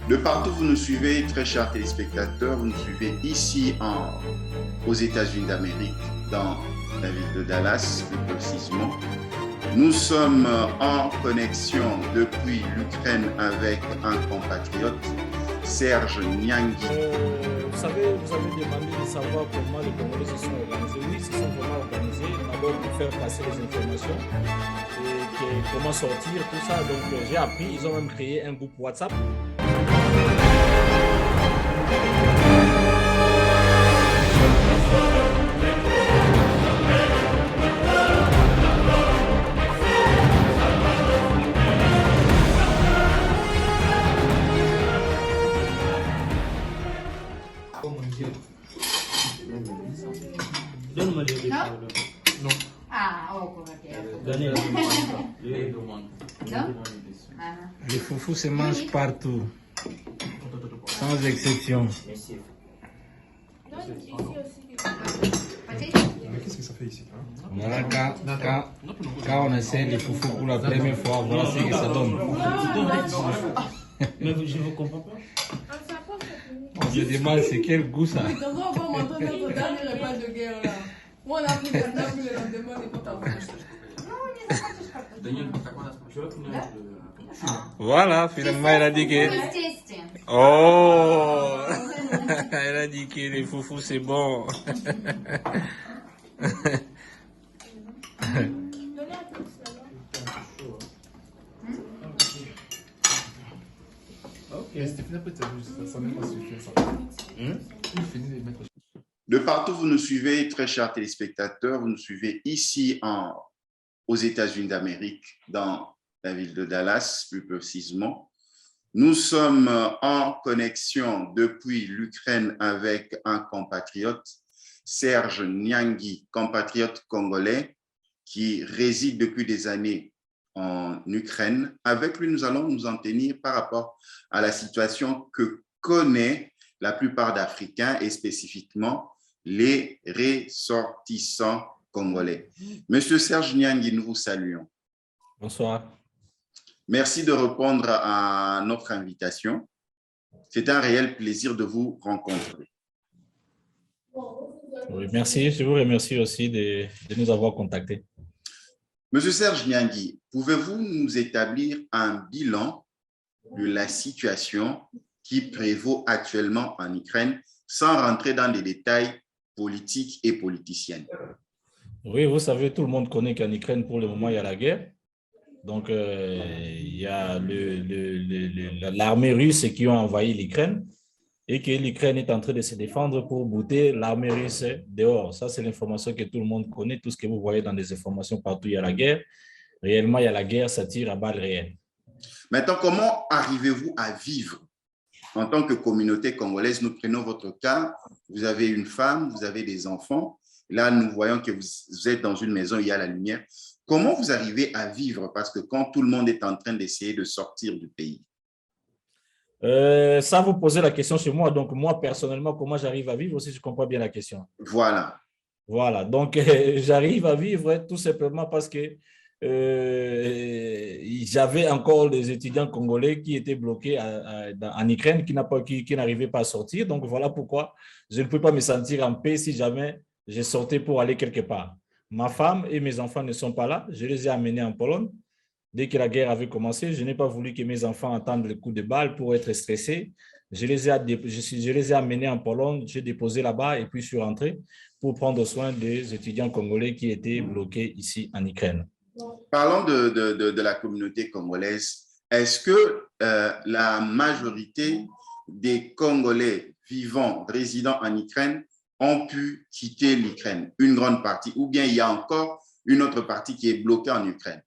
De partout, vous nous suivez, très chers téléspectateurs, vous nous suivez ici aux États-Unis d'Amérique, dans la ville de Dallas, plus précisément. Nous sommes en connexion depuis l'Ukraine avec un compatriote, Serge Niangui. Vous savez, vous avez demandé de savoir comment les Congolais se sont organisés. Oui, ils se sont vraiment organisés. D'abord pour faire passer les informations et comment sortir, tout ça. Donc j'ai appris, ils ont même créé un groupe WhatsApp. Donne-moi les Non. Non. Ah, oh, come Donnez Non? Ah. Les foufous se mangent partout, sans exception. Qu'est-ce que ça fait ici hein? Voilà, quand on essaie les foufous pour la première fois, voilà ce que ça donne. Mais je ne comprends pas. On se demande c'est quel goût ça. Oui, on va m'entendre notre dernier repas de guerre là. Moi, on a pris le lendemain et quand Voilà, finalement elle a dit que... Естественно. Oh. Elle a dit que les foufous c'est bon. Stéphane, après, ça même pas suffire ça. Il finit de mettre. De partout, vous nous suivez, très chers téléspectateurs, vous nous suivez ici aux États-Unis d'Amérique, dans la ville de Dallas, plus précisément. Nous sommes en connexion depuis l'Ukraine avec un compatriote, Serge Niangui, compatriote congolais qui réside depuis des années en Ukraine. Avec lui, nous allons nous en tenir par rapport à la situation que connaît la plupart d'Africains et spécifiquement les ressortissants congolais. Monsieur Serge Niangui, nous vous saluons. Bonsoir. Merci de répondre à notre invitation. C'est un réel plaisir de vous rencontrer. Oui, merci. Je vous remercie aussi de nous avoir contactés. Monsieur Serge Niangui, pouvez-vous nous établir un bilan de la situation qui prévaut actuellement en Ukraine sans rentrer dans les détails politiques et politiciennes? Oui, vous savez, tout le monde connaît qu'en Ukraine, pour le moment, il y a la guerre. Donc, il y a l'armée russe qui a envahi l'Ukraine et que l'Ukraine est en train de se défendre pour bouter l'armée russe dehors. Ça, c'est l'information que tout le monde connaît. Tout ce que vous voyez dans les informations partout, il y a la guerre. Réellement, il y a la guerre, ça tire à balles réelles. Maintenant, comment arrivez-vous à vivre en tant que communauté congolaise? Nous prenons votre cas. Vous avez une femme, vous avez des enfants. Là, nous voyons que vous êtes dans une maison, il y a la lumière. Comment vous arrivez à vivre? Parce que quand tout le monde est en train d'essayer de sortir du pays. Ça, vous posez la question chez moi. Donc, moi, personnellement, comment j'arrive à vivre, si je comprends bien la question. Voilà. Voilà. Donc, j'arrive à vivre tout simplement parce que j'avais encore des étudiants congolais qui étaient bloqués en Ukraine, qui n'arrivaient pas à sortir. Donc, voilà pourquoi je ne peux pas me sentir en paix si jamais je sortais pour aller quelque part. Ma femme et mes enfants ne sont pas là. Je les ai amenés en Pologne. Dès que la guerre avait commencé, je n'ai pas voulu que mes enfants entendent le coup de balle pour être stressés. Je les ai amenés en Pologne, j'ai déposé là-bas et puis je suis rentré pour prendre soin des étudiants congolais qui étaient bloqués ici en Ukraine. Parlons de la communauté congolaise. Est-ce que la majorité des Congolais vivant, résidant en Ukraine, ont pu quitter l'Ukraine, une grande partie, ou bien il y a encore une autre partie qui est bloquée en Ukraine?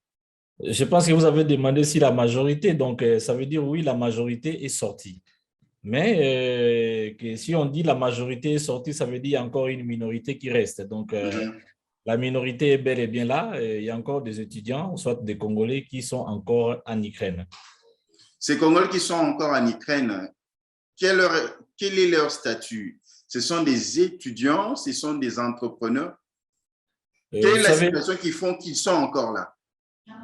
Je pense que vous avez demandé si la majorité, donc ça veut dire oui, la majorité est sortie. Mais que si on dit la majorité est sortie, ça veut dire qu'il y a encore une minorité qui reste. Donc, la minorité est bel et bien là. Il y a encore des étudiants, soit des Congolais, qui sont encore en Ukraine. Ces Congolais qui sont encore en Ukraine, quel est leur statut? Ce sont des étudiants, ce sont des entrepreneurs. Quelle est la situation qui font qu'ils sont encore là?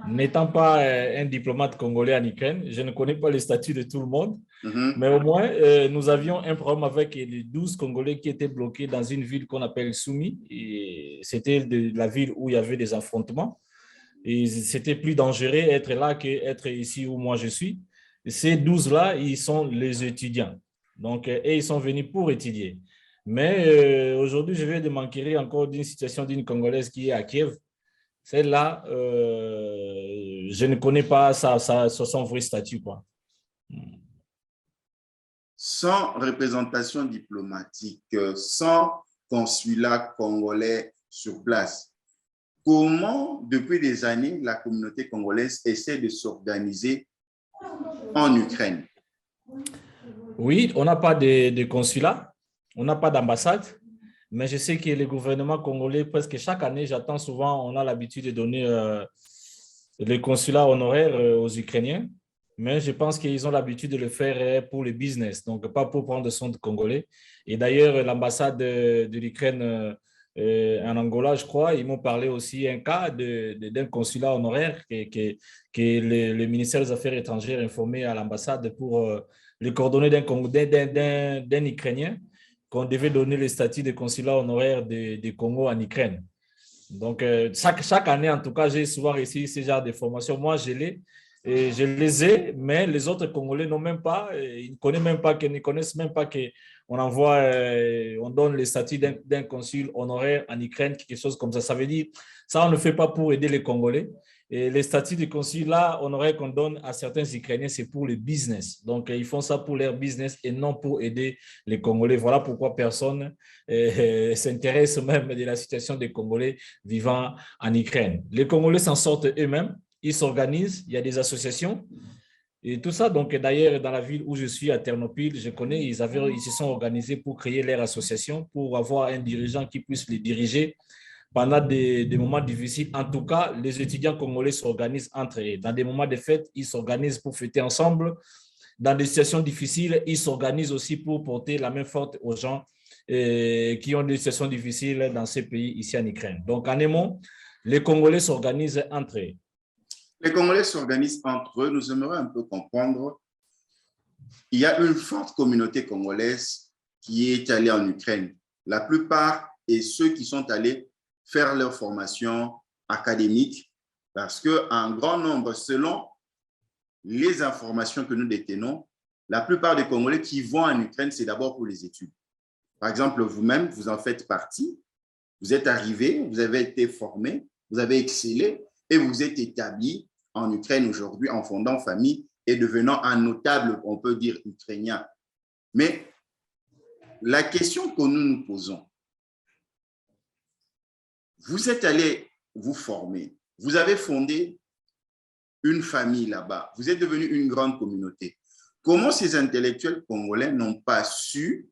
N'étant pas un diplomate congolais en Ukraine, je ne connais pas le statut de tout le monde, Mhm. mais au moins, nous avions un problème avec les 12 Congolais qui étaient bloqués dans une ville qu'on appelle Soumy. C'était la ville où il y avait des affrontements. Et c'était plus dangereux être là qu'être ici où moi je suis. Ces 12-là, ils sont les étudiants. Donc, et ils sont venus pour étudier. Mais aujourd'hui, je vais de m'enquérir encore d'une situation d'une Congolaise qui est à Kiev. Celle-là, je ne connais pas son vrai statut, quoi. Sans représentation diplomatique, sans consulat congolais sur place, comment, depuis des années, la communauté congolaise essaie de s'organiser en Ukraine? Oui, on n'a pas de consulat, on n'a pas d'ambassade, mais je sais que le gouvernement congolais, presque chaque année, j'attends souvent, on a l'habitude de donner les consulats honoraires aux Ukrainiens, mais je pense qu'ils ont l'habitude de le faire pour le business, donc pas pour prendre soin de Congolais. Et d'ailleurs, l'ambassade de l'Ukraine en Angola, je crois, ils m'ont parlé aussi un cas d'un consulat honoraire que le ministère des Affaires étrangères a informé à l'ambassade pour les coordonnées d'un Ukrainien qu'on devait donner le statut de consulat honoraire de Congo en Ukraine. Donc, chaque année, en tout cas, j'ai souvent réussi ce genre de formation. Moi, je les ai, mais les autres Congolais n'ont même pas, ils ne connaissent même pas qu'on envoie, on donne le statut d'un consul honoraire en Ukraine, quelque chose comme ça. Ça veut dire, ça, on ne fait pas pour aider les Congolais. Et les statuts de consul là, honoraire qu'on donne à certains Ukrainiens, c'est pour le business. Donc, ils font ça pour leur business et non pour aider les Congolais. Voilà pourquoi personne s'intéresse même de la situation des Congolais vivant en Ukraine. Les Congolais s'en sortent eux-mêmes. Ils s'organisent, il y a des associations et tout ça. Donc, d'ailleurs, dans la ville où je suis, à Ternopil, je connais, ils se sont organisés pour créer leur association, pour avoir un dirigeant qui puisse les diriger pendant des moments difficiles. En tout cas, les étudiants congolais s'organisent entre eux. Dans des moments de fête, ils s'organisent pour fêter ensemble. Dans des situations difficiles, ils s'organisent aussi pour porter la main forte aux gens qui ont des situations difficiles dans ces pays ici en Ukraine. Donc, en un mot, les Congolais s'organisent entre eux. Les Congolais s'organisent entre eux. Nous aimerions un peu comprendre. Il y a une forte communauté congolaise qui est allée en Ukraine. La plupart et ceux qui sont allés faire leur formation académique, parce qu'un grand nombre, selon les informations que nous détenons, la plupart des Congolais qui vont en Ukraine, c'est d'abord pour les études. Par exemple, vous-même, vous en faites partie. Vous êtes arrivé, vous avez été formé, vous avez excellé et vous êtes établi en Ukraine aujourd'hui en fondant famille et devenant un notable, on peut dire, ukrainien. Mais la question que nous nous posons, vous êtes allé vous former, vous avez fondé une famille là-bas, vous êtes devenu une grande communauté. Comment ces intellectuels congolais n'ont pas su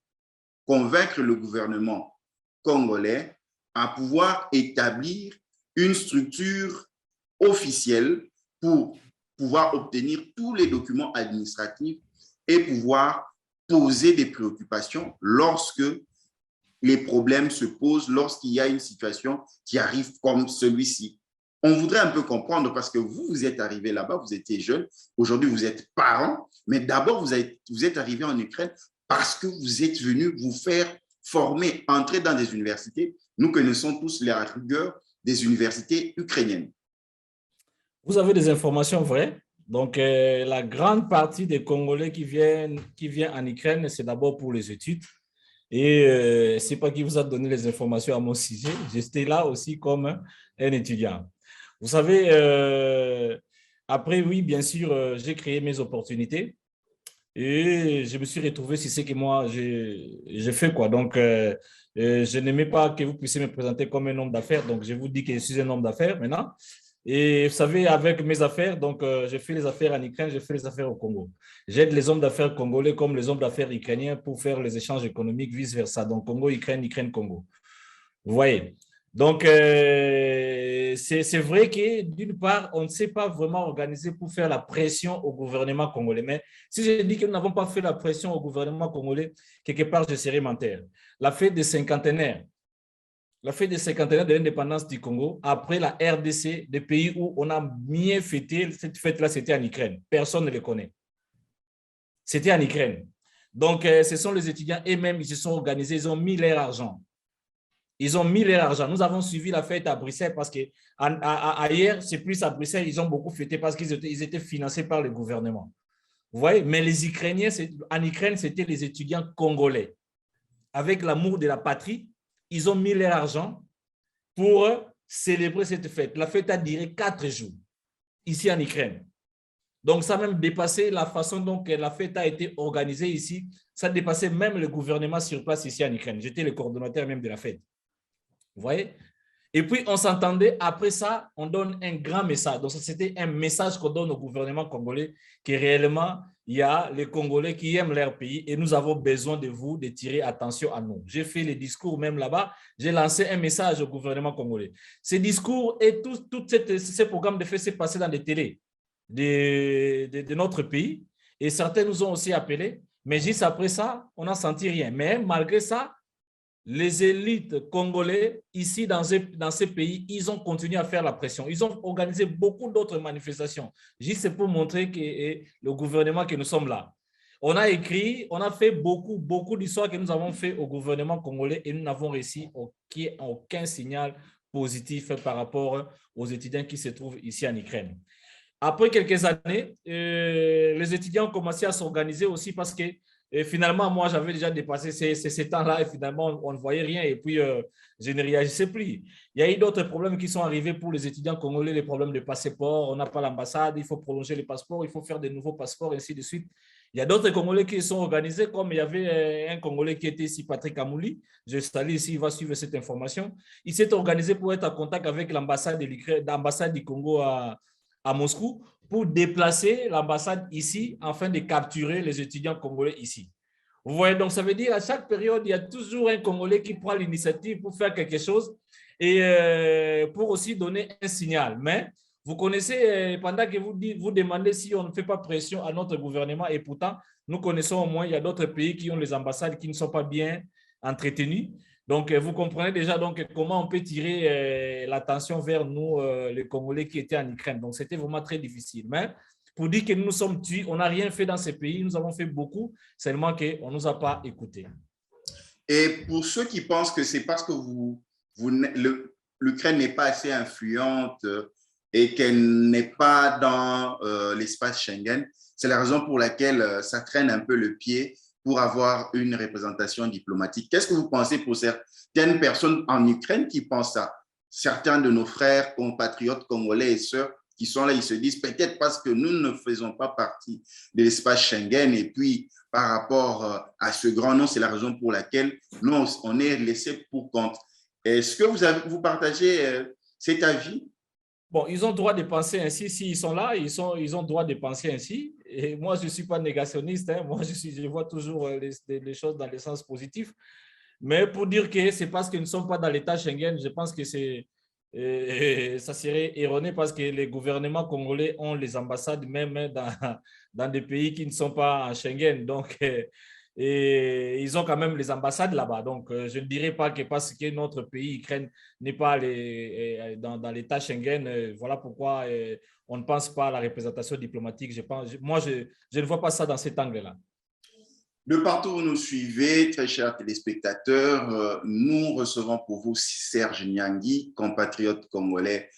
convaincre le gouvernement congolais à pouvoir établir une structure officielle pour pouvoir obtenir tous les documents administratifs et pouvoir poser des préoccupations lorsque les problèmes se posent, lorsqu'il y a une situation qui arrive comme celui-ci. On voudrait un peu comprendre parce que vous êtes arrivé là-bas, vous étiez jeune, aujourd'hui vous êtes parents, mais d'abord vous êtes arrivé en Ukraine parce que vous êtes venu vous faire former, entrer dans des universités. Nous connaissons tous la rigueur des universités ukrainiennes. Vous avez des informations vraies. Donc, la grande partie des Congolais qui viennent en Ukraine, c'est d'abord pour les études. Et ce n'est pas qui vous a donné les informations à mon sujet. J'étais là aussi comme un étudiant. Vous savez, après, oui, bien sûr, j'ai créé mes opportunités et je me suis retrouvé sur ce que moi, j'ai fait, quoi. Donc, je n'aimais pas que vous puissiez me présenter comme un homme d'affaires. Donc, je vous dis que je suis un homme d'affaires maintenant. Et vous savez, avec mes affaires, donc je fais les affaires en Ukraine, je fais les affaires au Congo. J'aide les hommes d'affaires congolais comme les hommes d'affaires ukrainiens pour faire les échanges économiques, vice-versa. Donc, Congo, Ukraine, Ukraine, Congo. Vous voyez? Donc, c'est vrai que d'une part, on ne s'est pas vraiment organisé pour faire la pression au gouvernement congolais. Mais si je dis que nous n'avons pas fait la pression au gouvernement congolais, quelque part, je serais menteur. La fête des cinquantenaires la fête des cinquantenaire de l'indépendance du Congo, après la RDC, des pays où on a mieux fêté cette fête-là, c'était en Ukraine. Personne ne le connaît. C'était en Ukraine. Donc, ce sont les étudiants eux-mêmes qui se sont organisés, ils ont mis leur argent. Ils ont mis leur argent. Nous avons suivi la fête à Bruxelles parce qu'ailleurs, c'est plus à Bruxelles, ils ont beaucoup fêté parce qu'ils étaient financés par le gouvernement. Vous voyez, mais les Ukrainiens, en Ukraine, c'était les étudiants congolais. Avec l'amour de la patrie, ils ont mis leur argent pour célébrer cette fête. La fête a duré 4 jours, ici en Ukraine. Donc, ça a même dépassé la façon dont la fête a été organisée ici. Ça dépassait même le gouvernement sur place ici en Ukraine. J'étais le coordonnateur même de la fête. Vous voyez? Et puis, on s'entendait, après ça, on donne un grand message. Donc, c'était un message qu'on donne au gouvernement congolais, que réellement, il y a les Congolais qui aiment leur pays et nous avons besoin de vous, de tirer attention à nous. J'ai fait les discours même là-bas, j'ai lancé un message au gouvernement congolais. Ces discours et tout ces programmes de fait s'est passé dans les télés de notre pays et certains nous ont aussi appelés, mais juste après ça, on n'a senti rien. Mais malgré ça, les élites congolais ici dans ces pays, ils ont continué à faire la pression. Ils ont organisé beaucoup d'autres manifestations. Juste pour montrer que le gouvernement que nous sommes là. On a écrit, on a fait beaucoup d'histoires que nous avons fait au gouvernement congolais et nous n'avons réussi aucun signal positif par rapport aux étudiants qui se trouvent ici en Ukraine. Après quelques années, les étudiants ont commencé à s'organiser aussi parce que et finalement, moi, j'avais déjà dépassé ces temps-là et finalement, on ne voyait rien et puis je ne réagissais plus. Il y a eu d'autres problèmes qui sont arrivés pour les étudiants congolais, les problèmes de passeport, on n'a pas l'ambassade, il faut prolonger les passeports, il faut faire de nouveaux passeports, et ainsi de suite. Il y a d'autres Congolais qui sont organisés, comme il y avait un Congolais qui était ici, Patrick Amouli, je salue ici, il va suivre cette information. Il s'est organisé pour être en contact avec l'ambassade du Congo à Moscou, pour déplacer l'ambassade ici afin de capturer les étudiants congolais ici. Vous voyez, donc ça veut dire à chaque période, il y a toujours un Congolais qui prend l'initiative pour faire quelque chose et pour aussi donner un signal. Mais vous connaissez, pendant que vous demandez si on ne fait pas pression à notre gouvernement et pourtant, nous connaissons au moins, il y a d'autres pays qui ont les ambassades qui ne sont pas bien entretenues. Donc, vous comprenez déjà donc, comment on peut tirer l'attention vers nous, les Congolais qui étaient en Ukraine. Donc, c'était vraiment très difficile. Mais pour dire que nous nous sommes tués, on n'a rien fait dans ces pays. Nous avons fait beaucoup, seulement qu'on ne nous a pas écoutés. Et pour ceux qui pensent que c'est parce que l'Ukraine n'est pas assez influente et qu'elle n'est pas dans l'espace Schengen, c'est la raison pour laquelle ça traîne un peu le pied pour avoir une représentation diplomatique. Qu'est-ce que vous pensez pour certaines personnes en Ukraine qui pensent ça? Certains de nos frères, compatriotes congolais et sœurs qui sont là, ils se disent peut-être parce que nous ne faisons pas partie de l'espace Schengen et puis par rapport à ce grand nom, c'est la raison pour laquelle nous, on est laissé pour compte. Est-ce que vous partagez cet avis? Bon, ils ont le droit de penser ainsi. S'ils sont là, ils ont le droit de penser ainsi. Et moi, je ne suis pas négationniste. Hein. Moi, je vois toujours les choses dans le sens positif. Mais pour dire que c'est parce qu'ils ne sont pas dans l'État Schengen, je pense que ça serait erroné parce que les gouvernements congolais ont les ambassades même dans des pays qui ne sont pas en Schengen. Donc, et ils ont quand même les ambassades là-bas. Donc, je ne dirais pas que parce que notre pays, Ukraine, n'est pas dans l'État Schengen, voilà pourquoi on ne pense pas à la représentation diplomatique. Moi, je ne vois pas ça dans cet angle-là. De partout où vous nous suivez, très chers téléspectateurs, nous recevons pour vous Serge Niangui, compatriote congolais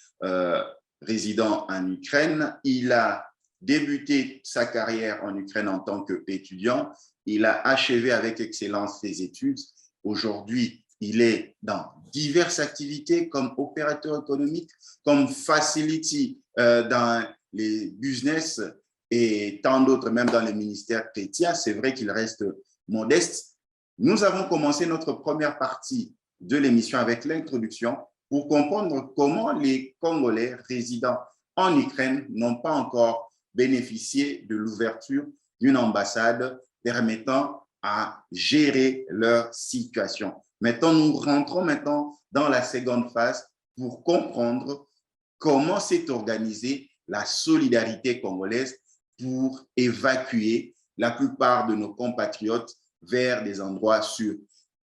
résident en Ukraine. Il a débuté sa carrière en Ukraine en tant qu'étudiant. Il a achevé avec excellence ses études. Aujourd'hui, il est dans diverses activités comme opérateur économique, comme facility dans les business et tant d'autres, même dans les ministères chrétiens. C'est vrai qu'il reste modeste. Nous avons commencé notre première partie de l'émission avec l'introduction pour comprendre comment les Congolais résidant en Ukraine n'ont pas encore bénéficié de l'ouverture d'une ambassade permettant à gérer leur situation. Maintenant, nous rentrons maintenant dans la seconde phase pour comprendre comment s'est organisée la solidarité congolaise pour évacuer la plupart de nos compatriotes vers des endroits sûrs.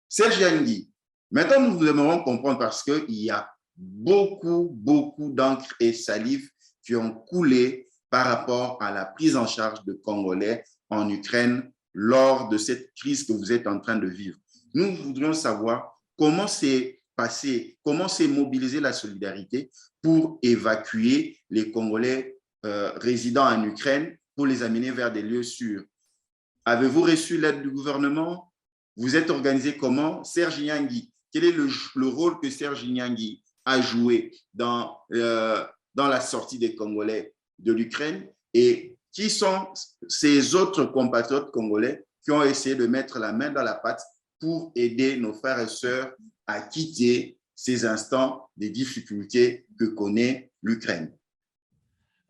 Serge Niangui, Maintenant, nous aimerons comprendre parce qu'il y a beaucoup d'encre et salive qui ont coulé par rapport à la prise en charge de Congolais en Ukraine lors de cette crise que vous êtes en train de vivre. Nous voudrions savoir comment s'est passé, comment s'est mobilisée la solidarité pour évacuer les Congolais résidant en Ukraine pour les amener vers des lieux sûrs. Avez-vous reçu l'aide du gouvernement? Vous êtes organisé comment? Serge Nyangui, quel est le rôle que Serge Nyangui a joué dans la sortie des Congolais de l'Ukraine? Et qui sont ces autres compatriotes congolais qui ont essayé de mettre la main dans la pâte pour aider nos frères et sœurs à quitter ces instants de difficultés que connaît l'Ukraine?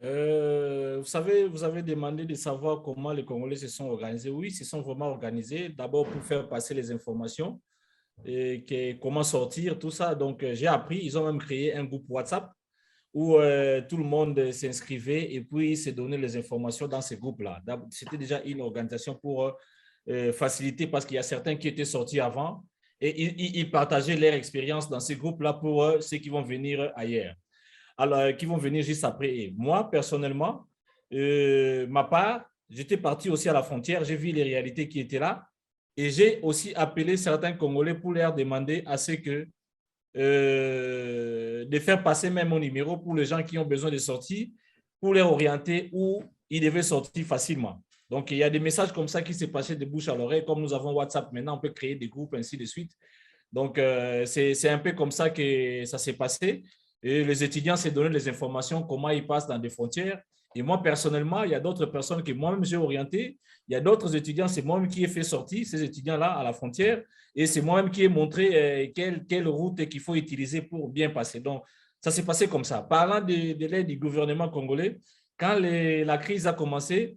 Vous savez, vous avez demandé de savoir comment les Congolais se sont organisés. Oui, ils se sont vraiment organisés, d'abord pour faire passer les informations et comment sortir, tout ça. Donc, j'ai appris, ils ont même créé un groupe WhatsApp où tout le monde s'inscrivait et puis se donnait les informations dans ces groupes-là. C'était déjà une organisation pour faciliter parce qu'il y a certains qui étaient sortis avant et ils partageaient leur expérience dans ces groupes-là pour ceux qui vont venir ailleurs. Alors, qui vont venir juste après. Et moi, personnellement, ma part, j'étais parti aussi à la frontière, j'ai vu les réalités qui étaient là et j'ai aussi appelé certains Congolais pour leur demander à ce que de faire passer même mon numéro pour les gens qui ont besoin de sortir, pour les orienter où ils devaient sortir facilement. Donc, il y a des messages comme ça qui s'est passé de bouche à l'oreille. Comme nous avons WhatsApp maintenant, on peut créer des groupes, ainsi de suite. Donc, c'est un peu comme ça que ça s'est passé. Et les étudiants s'est donné les informations, comment ils passent dans des frontières. Et moi, personnellement, il y a d'autres personnes que moi-même j'ai orientées. Il y a d'autres étudiants, c'est moi-même qui ai fait sortir ces étudiants-là à la frontière. Et c'est moi-même qui ai montré quelle route qu'il faut utiliser pour bien passer. Donc, ça s'est passé comme ça. Parlant de l'aide du gouvernement congolais, quand la crise a commencé,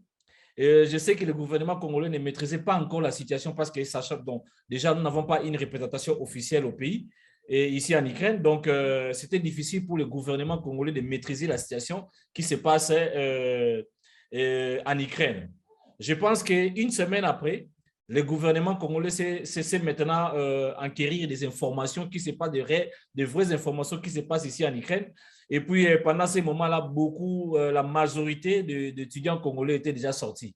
je sais que le gouvernement congolais ne maîtrisait pas encore la situation parce que donc, déjà, nous n'avons pas une représentation officielle au pays. Et ici en Ukraine. Donc, c'était difficile pour le gouvernement congolais de maîtriser la situation qui se passe en Ukraine. Je pense qu'une semaine après, le gouvernement congolais s'est maintenant enquérir des informations qui ne sont pas de vraies informations qui se passent ici en Ukraine. Et puis, pendant ces moments-là, la majorité d'étudiants congolais étaient déjà sortis.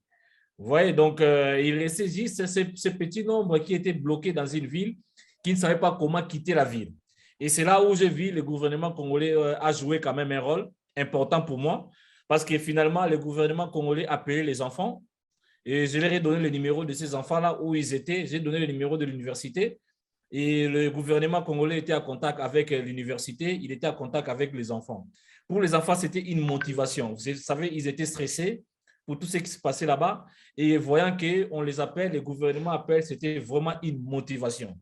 Vous voyez, donc, il restait juste ce petit nombre qui étaient bloqués dans une ville qui ne savaient pas comment quitter la ville. Et c'est là où j'ai vu le gouvernement congolais a joué quand même un rôle important pour moi, parce que finalement, le gouvernement congolais a appelé les enfants et je leur ai donné le numéro de ces enfants-là où ils étaient. J'ai donné le numéro de l'université et le gouvernement congolais était en contact avec l'université, il était en contact avec les enfants. Pour les enfants, c'était une motivation. Vous savez, ils étaient stressés pour tout ce qui se passait là-bas et voyant qu'on les appelle, le gouvernement appelle, c'était vraiment une motivation.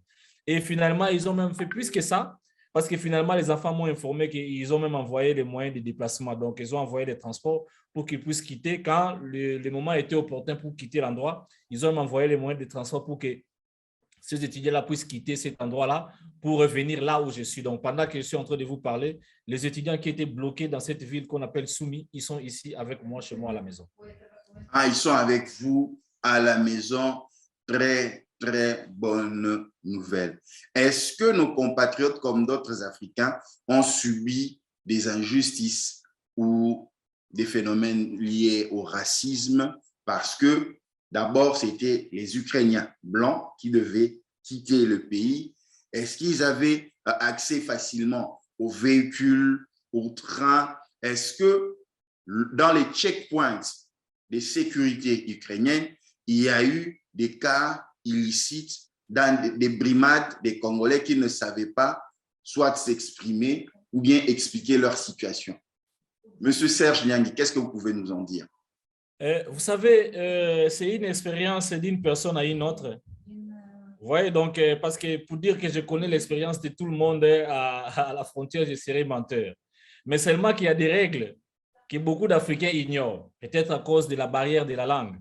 Et finalement, ils ont même fait plus que ça, parce que finalement, les enfants m'ont informé qu'ils ont même envoyé les moyens de déplacement. Donc, ils ont envoyé des transports pour qu'ils puissent quitter. Quand le moment était opportun pour quitter l'endroit, ils ont même envoyé les moyens de transport pour que ces étudiants-là puissent quitter cet endroit-là pour revenir là où je suis. Donc, pendant que je suis en train de vous parler, les étudiants qui étaient bloqués dans cette ville qu'on appelle Soumy, ils sont ici avec moi, chez moi à la maison. Ah, ils sont avec vous à la maison. Très bonne nouvelle. Est-ce que nos compatriotes, comme d'autres Africains, ont subi des injustices ou des phénomènes liés au racisme? Parce que d'abord, c'était les Ukrainiens blancs qui devaient quitter le pays. Est-ce qu'ils avaient accès facilement aux véhicules, aux trains? Est-ce que dans les checkpoints de sécurité ukrainiennes, il y a eu des cas illicites dans des brimades des Congolais qui ne savaient pas soit s'exprimer ou bien expliquer leur situation? Monsieur Serge Nyangui, qu'est-ce que vous pouvez nous en dire? Vous savez, c'est une expérience d'une personne à une autre. Vous voyez, donc, parce que pour dire que je connais l'expérience de tout le monde à la frontière, je serais menteur. Mais seulement qu'il y a des règles que beaucoup d'Africains ignorent, peut-être à cause de la barrière de la langue.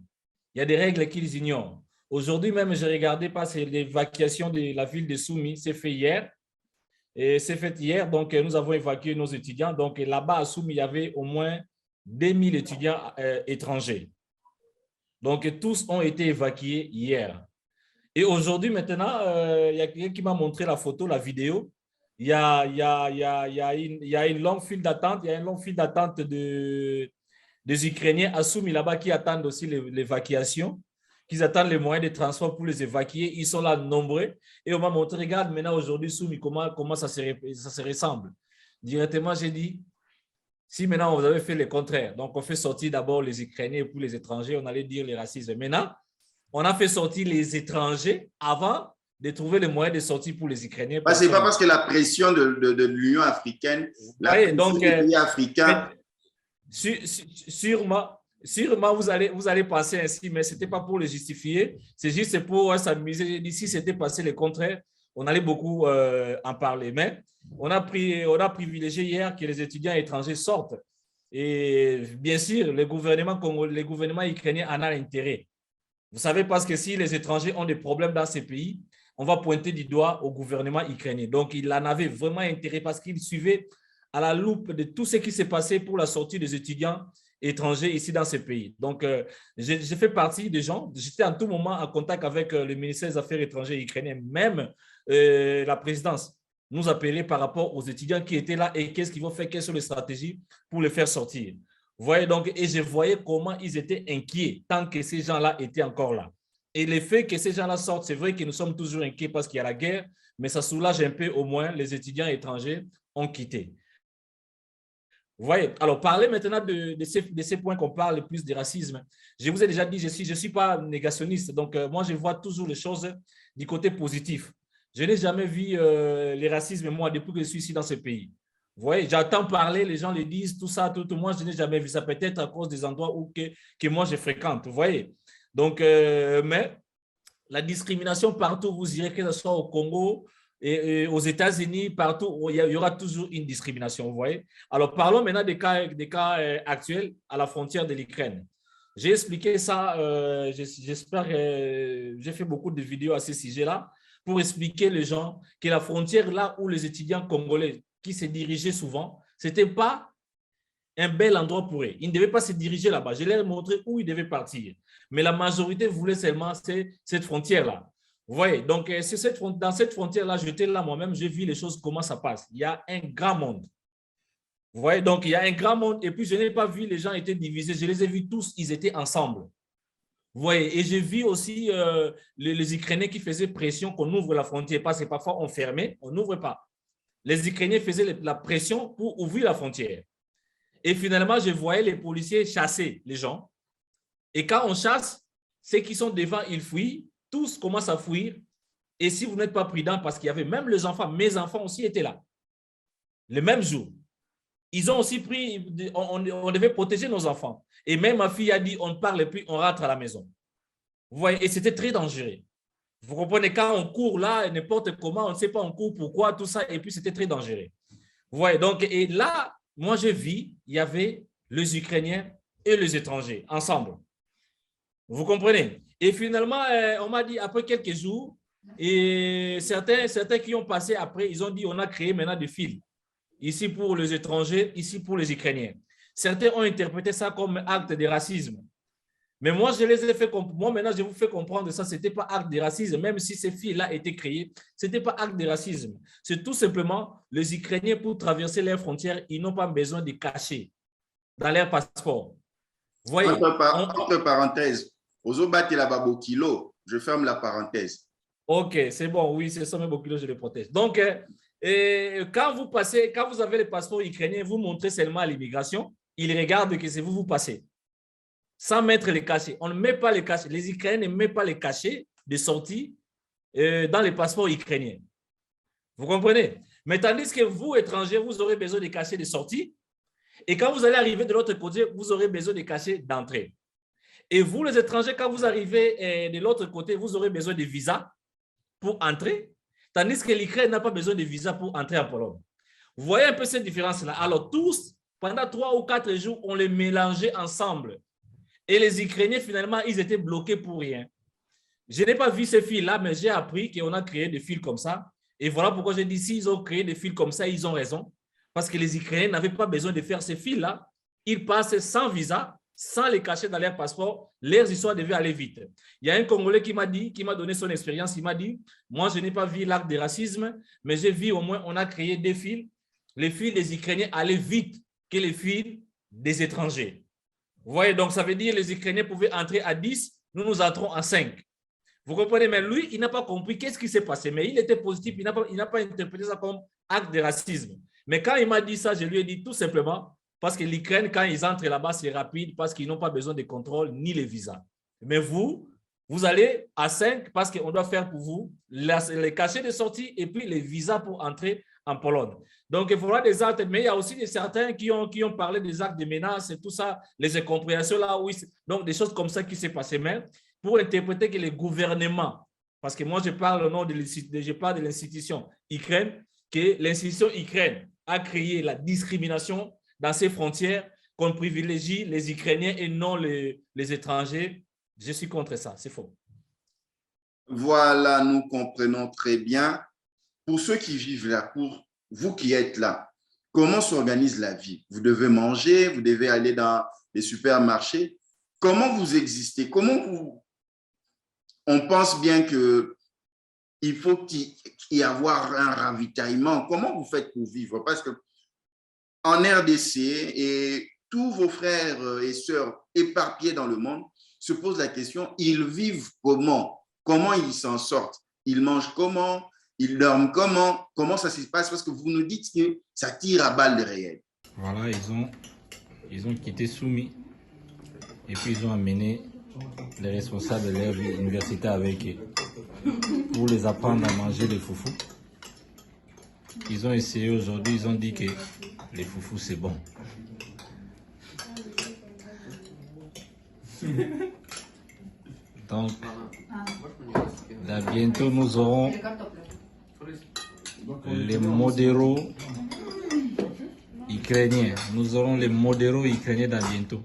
Il y a des règles qu'ils ignorent. Aujourd'hui même, j'ai regardé parce que l'évacuation de la ville de Soumy s'est fait hier. Et c'est fait hier, donc nous avons évacué nos étudiants. Donc là-bas à Soumy, il y avait au moins 2000 étudiants étrangers. Donc tous ont été évacués hier. Et aujourd'hui, maintenant, il y a quelqu'un qui m'a montré la photo, la vidéo. Il y a une longue file d'attente. Il y a une longue file d'attente des Ukrainiens à Soumy là-bas qui attendent aussi l'évacuation, qui attendent les moyens de transport pour les évacuer. Ils sont là nombreux. Et on m'a montré, regarde maintenant aujourd'hui Soumy, comment ça se ressemble. Directement, j'ai dit, si maintenant vous avez fait le contraire, donc on fait sortir d'abord les Ukrainiens et puis les étrangers, on allait dire les racistes. Maintenant, on a fait sortir les étrangers avant de trouver les moyens de sortir pour les Ukrainiens. Ce n'est pas parce que la pression de l'Union africaine, la pression des pays africains… Sûrement, vous allez penser ainsi, mais ce n'était pas pour le justifier, c'est juste pour s'amuser. Si c'était passé le contraire, on allait beaucoup en parler. Mais on a privilégié hier que les étudiants étrangers sortent. Et bien sûr, le gouvernement ukrainien en a intérêt. Vous savez, parce que si les étrangers ont des problèmes dans ces pays, on va pointer du doigt au gouvernement ukrainien. Donc, il en avait vraiment intérêt parce qu'il suivait à la loupe de tout ce qui s'est passé pour la sortie des étudiants étrangers ici dans ces pays. Donc, j'ai fait partie des gens, j'étais en tout moment en contact avec le ministère des Affaires étrangères ukrainien, même la présidence nous appelait par rapport aux étudiants qui étaient là et qu'est-ce qu'ils vont faire, quelles sont les stratégies pour les faire sortir. Vous voyez donc, et je voyais comment ils étaient inquiets tant que ces gens-là étaient encore là. Et le fait que ces gens-là sortent, c'est vrai que nous sommes toujours inquiets parce qu'il y a la guerre, mais ça soulage un peu au moins les étudiants étrangers ont quitté. Vous voyez, alors parlez maintenant de ces points qu'on parle le plus de racisme. Je vous ai déjà dit, je suis pas négationniste, donc moi je vois toujours les choses du côté positif. Je n'ai jamais vu les racismes, moi, depuis que je suis ici dans ce pays. Vous voyez, j'entends parler, les gens le disent, tout ça, tout. Moi, je n'ai jamais vu ça, peut-être à cause des endroits que moi je fréquente. Vous voyez, donc, mais la discrimination partout, vous irez, que ce soit au Congo, et aux États-Unis, partout, il y aura toujours une discrimination, vous voyez. Alors, parlons maintenant des cas actuels à la frontière de l'Ukraine. J'ai expliqué ça, j'espère que j'ai fait beaucoup de vidéos à ce sujet-là pour expliquer les gens que la frontière là où les étudiants congolais qui se dirigeaient souvent, ce n'était pas un bel endroit pour eux. Ils ne devaient pas se diriger là-bas. Je leur ai montré où ils devaient partir. Mais la majorité voulait seulement cette frontière-là. Vous voyez, donc dans cette frontière-là, j'étais là moi-même, j'ai vu les choses, comment ça passe. Il y a un grand monde. Vous voyez, donc il y a un grand monde et puis je n'ai pas vu les gens étaient divisés. Je les ai vus tous, ils étaient ensemble. Vous voyez, et j'ai vu aussi les Ukrainiens qui faisaient pression qu'on ouvre la frontière parce que parfois on fermait, on n'ouvre pas. Les Ukrainiens faisaient la pression pour ouvrir la frontière. Et finalement, je voyais les policiers chasser les gens. Et quand on chasse, ceux qui sont devant, ils fuient. Tous commencent à fuir. Et si vous n'êtes pas prudent, parce qu'il y avait même les enfants, mes enfants aussi étaient là. Le même jour. Ils ont aussi pris, on devait protéger nos enfants. Et même ma fille a dit, on ne parle plus, on rentre à la maison. Vous voyez, et c'était très dangereux. Vous comprenez, quand on court là, n'importe comment, on ne sait pas on court, pourquoi, tout ça, et puis c'était très dangereux. Vous voyez, donc, et là, moi j'ai vu, il y avait les Ukrainiens et les étrangers ensemble. Vous comprenez? Et finalement, on m'a dit, après quelques jours, et certains qui ont passé après, ils ont dit, on a créé maintenant des fils. Ici pour les étrangers, ici pour les Ukrainiens. Certains ont interprété ça comme acte de racisme. Mais moi, je les ai fait comprendre. Moi, maintenant, je vous fais comprendre ça. Ce n'était pas acte de racisme. Même si ces filles-là étaient créées, ce n'était pas acte de racisme. C'est tout simplement les Ukrainiens, pour traverser leurs frontières, ils n'ont pas besoin de cacher dans leur passeport. Vous voyez, entre parenthèses, je ferme la parenthèse. OK, c'est bon. Oui, c'est ça, mais Bokilo, je le protège. Donc, quand vous avez le passeport ukrainien, vous montrez seulement à l'immigration, ils regardent que c'est vous, vous passez. Sans mettre les cachets. On ne met pas les cachets. Les Ukrainiens ne mettent pas les cachets de sortie dans les passeports ukrainiens. Vous comprenez? Mais tandis que vous, étrangers, vous aurez besoin de cachets de sortie. Et quand vous allez arriver de l'autre côté, vous aurez besoin de cachets d'entrée. Et vous, les étrangers, quand vous arrivez de l'autre côté, vous aurez besoin de visa pour entrer. Tandis que l'Ukraine n'a pas besoin de visa pour entrer en Pologne. Vous voyez un peu cette différence-là. Alors tous, pendant 3 ou 4 jours, on les mélangeait ensemble. Et les Ukrainiens, finalement, ils étaient bloqués pour rien. Je n'ai pas vu ces fils-là, mais j'ai appris qu'on a créé des fils comme ça. Et voilà pourquoi j'ai dit, s'ils ont créé des fils comme ça, ils ont raison. Parce que les Ukrainiens n'avaient pas besoin de faire ces fils-là. Ils passent sans visa sans les cacher dans leur passeport, leurs histoires devaient aller vite. Il y a un Congolais qui m'a donné son expérience, il m'a dit, moi je n'ai pas vu l'acte de racisme, mais j'ai vu au moins, on a créé des fils. Les fils des Ukrainiens allaient vite que les fils des étrangers. Vous voyez, donc ça veut dire que les Ukrainiens pouvaient entrer à 10, nous entrons à 5. Vous comprenez, mais lui, il n'a pas compris qu'est-ce qui s'est passé, mais il était positif, il n'a pas interprété ça comme acte de racisme. Mais quand il m'a dit ça, je lui ai dit tout simplement, parce que l'Ukraine, quand ils entrent là-bas, c'est rapide, parce qu'ils n'ont pas besoin de contrôle ni les visas. Mais vous allez à 5 parce qu'on doit faire pour vous les cachets de sortie et puis les visas pour entrer en Pologne. Donc, il faudra des actes, mais il y a aussi certains qui ont parlé des actes de menaces et tout ça, les incompréhensions là, oui, donc des choses comme ça qui s'est passé même, pour interpréter que les gouvernements, parce que moi je parle au nom de l'institution Ukraine, que l'institution Ukraine a créé la discrimination dans ses frontières, qu'on privilégie les Ukrainiens et non les étrangers. Je suis contre ça, c'est faux. Voilà, nous comprenons très bien. Pour ceux qui vivent là, pour vous qui êtes là, comment s'organise la vie? Vous devez manger, vous devez aller dans les supermarchés. Comment vous existez? On pense bien qu'il faut qu'il y ait un ravitaillement. Comment vous faites pour vivre? Parce que en RDC et tous vos frères et sœurs éparpillés dans le monde se posent la question, ils vivent comment? Comment ils s'en sortent? Ils mangent comment? Ils dorment comment? Comment ça se passe? Parce que vous nous dites que ça tire à balles réelles. Voilà, ils ont quitté Soumy et puis ils ont amené les responsables de leur université avec eux pour les apprendre à manger des foufous. Ils ont essayé aujourd'hui, ils ont dit que les foufous c'est bon. Donc, là, bientôt nous aurons les modéraux ukrainiens. Nous aurons les modéraux ukrainiens dans bientôt.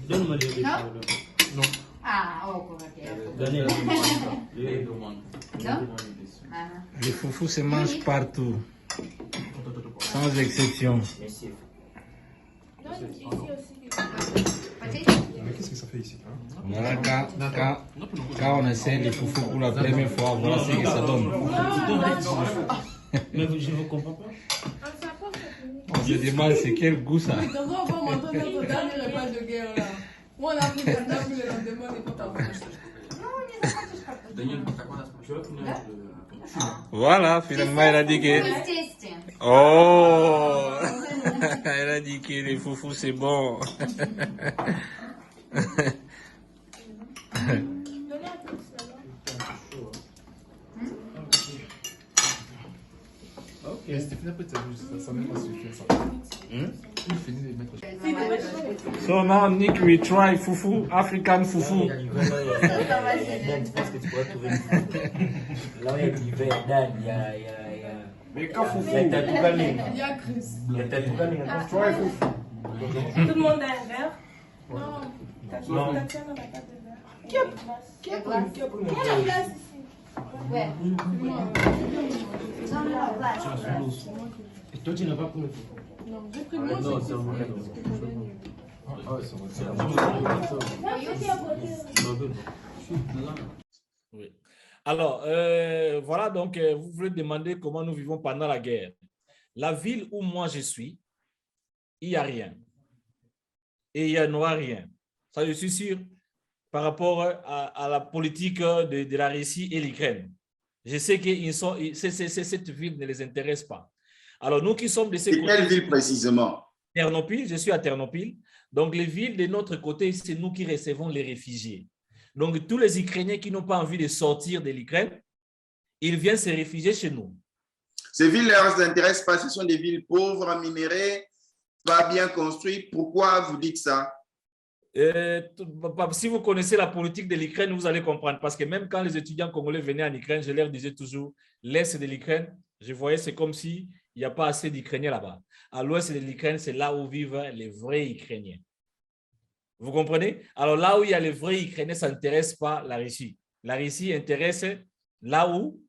Donne-moi les riz. Non. Ah, oh, Daniel. Les foufous se mangent partout, sans exception. Qu'est-ce que ça fait ici? Voilà, quand on essaie les foufous pour la première fois, voilà ce que ça donne. Mais je ne comprends pas. On se demande c'est quel goût ça. Donc, on va montrer notre dernier repas de guerre là. Où on a pris le table, le lendemain, et tout à Voilà, finalement, elle a dit que... Oh. Elle a dit que les foufous, c'est bon. Ok. Stéphane, après, ça n'a même pas suffi ça. Il finit de mettre. So now, Nick, we try fufu, African fufu. Je pense que tu pourrais trouver une foufou. Là où il y a du verre, il y a... Mais quand fufu? Il y a Chris. Il y a Tatoukaling. Try fufu. Tout le monde a un verre? Non. Non. Tatiana n'a pas de verre. Qui a pris la place ici? Ouais. Et toi, tu n'as pas pris le foufou? Non, j'ai pris le mot. Non, c'est un vrai. Oui. Alors, voilà, donc, vous voulez demander comment nous vivons pendant la guerre. La ville où moi je suis, il n'y a rien. Et il n'y aura rien. Ça, je suis sûr, par rapport à la politique de la Russie et l'Ukraine. Je sais que cette ville ne les intéresse pas. Alors, nous qui sommes de ces côtés... Quelle ville précisément? Ternopil, je suis à Ternopil. Donc, les villes de notre côté, c'est nous qui recevons les réfugiés. Donc, tous les Ukrainiens qui n'ont pas envie de sortir de l'Ukraine, ils viennent se réfugier chez nous. Ces villes ne leur intéressent pas, ce sont des villes pauvres en minerais, pas bien construites. Pourquoi vous dites ça? Si vous connaissez la politique de l'Ukraine, vous allez comprendre. Parce que même quand les étudiants congolais venaient en Ukraine, je leur disais toujours, l'Est de l'Ukraine, je voyais, c'est comme s'il n'y a pas assez d'Ukrainiens là-bas. À l'ouest de l'Ukraine, c'est là où vivent les vrais Ukrainiens. Vous comprenez? Alors là où il y a les vrais Ukrainiens, ça n'intéresse pas la Russie. La Russie s'intéresse là où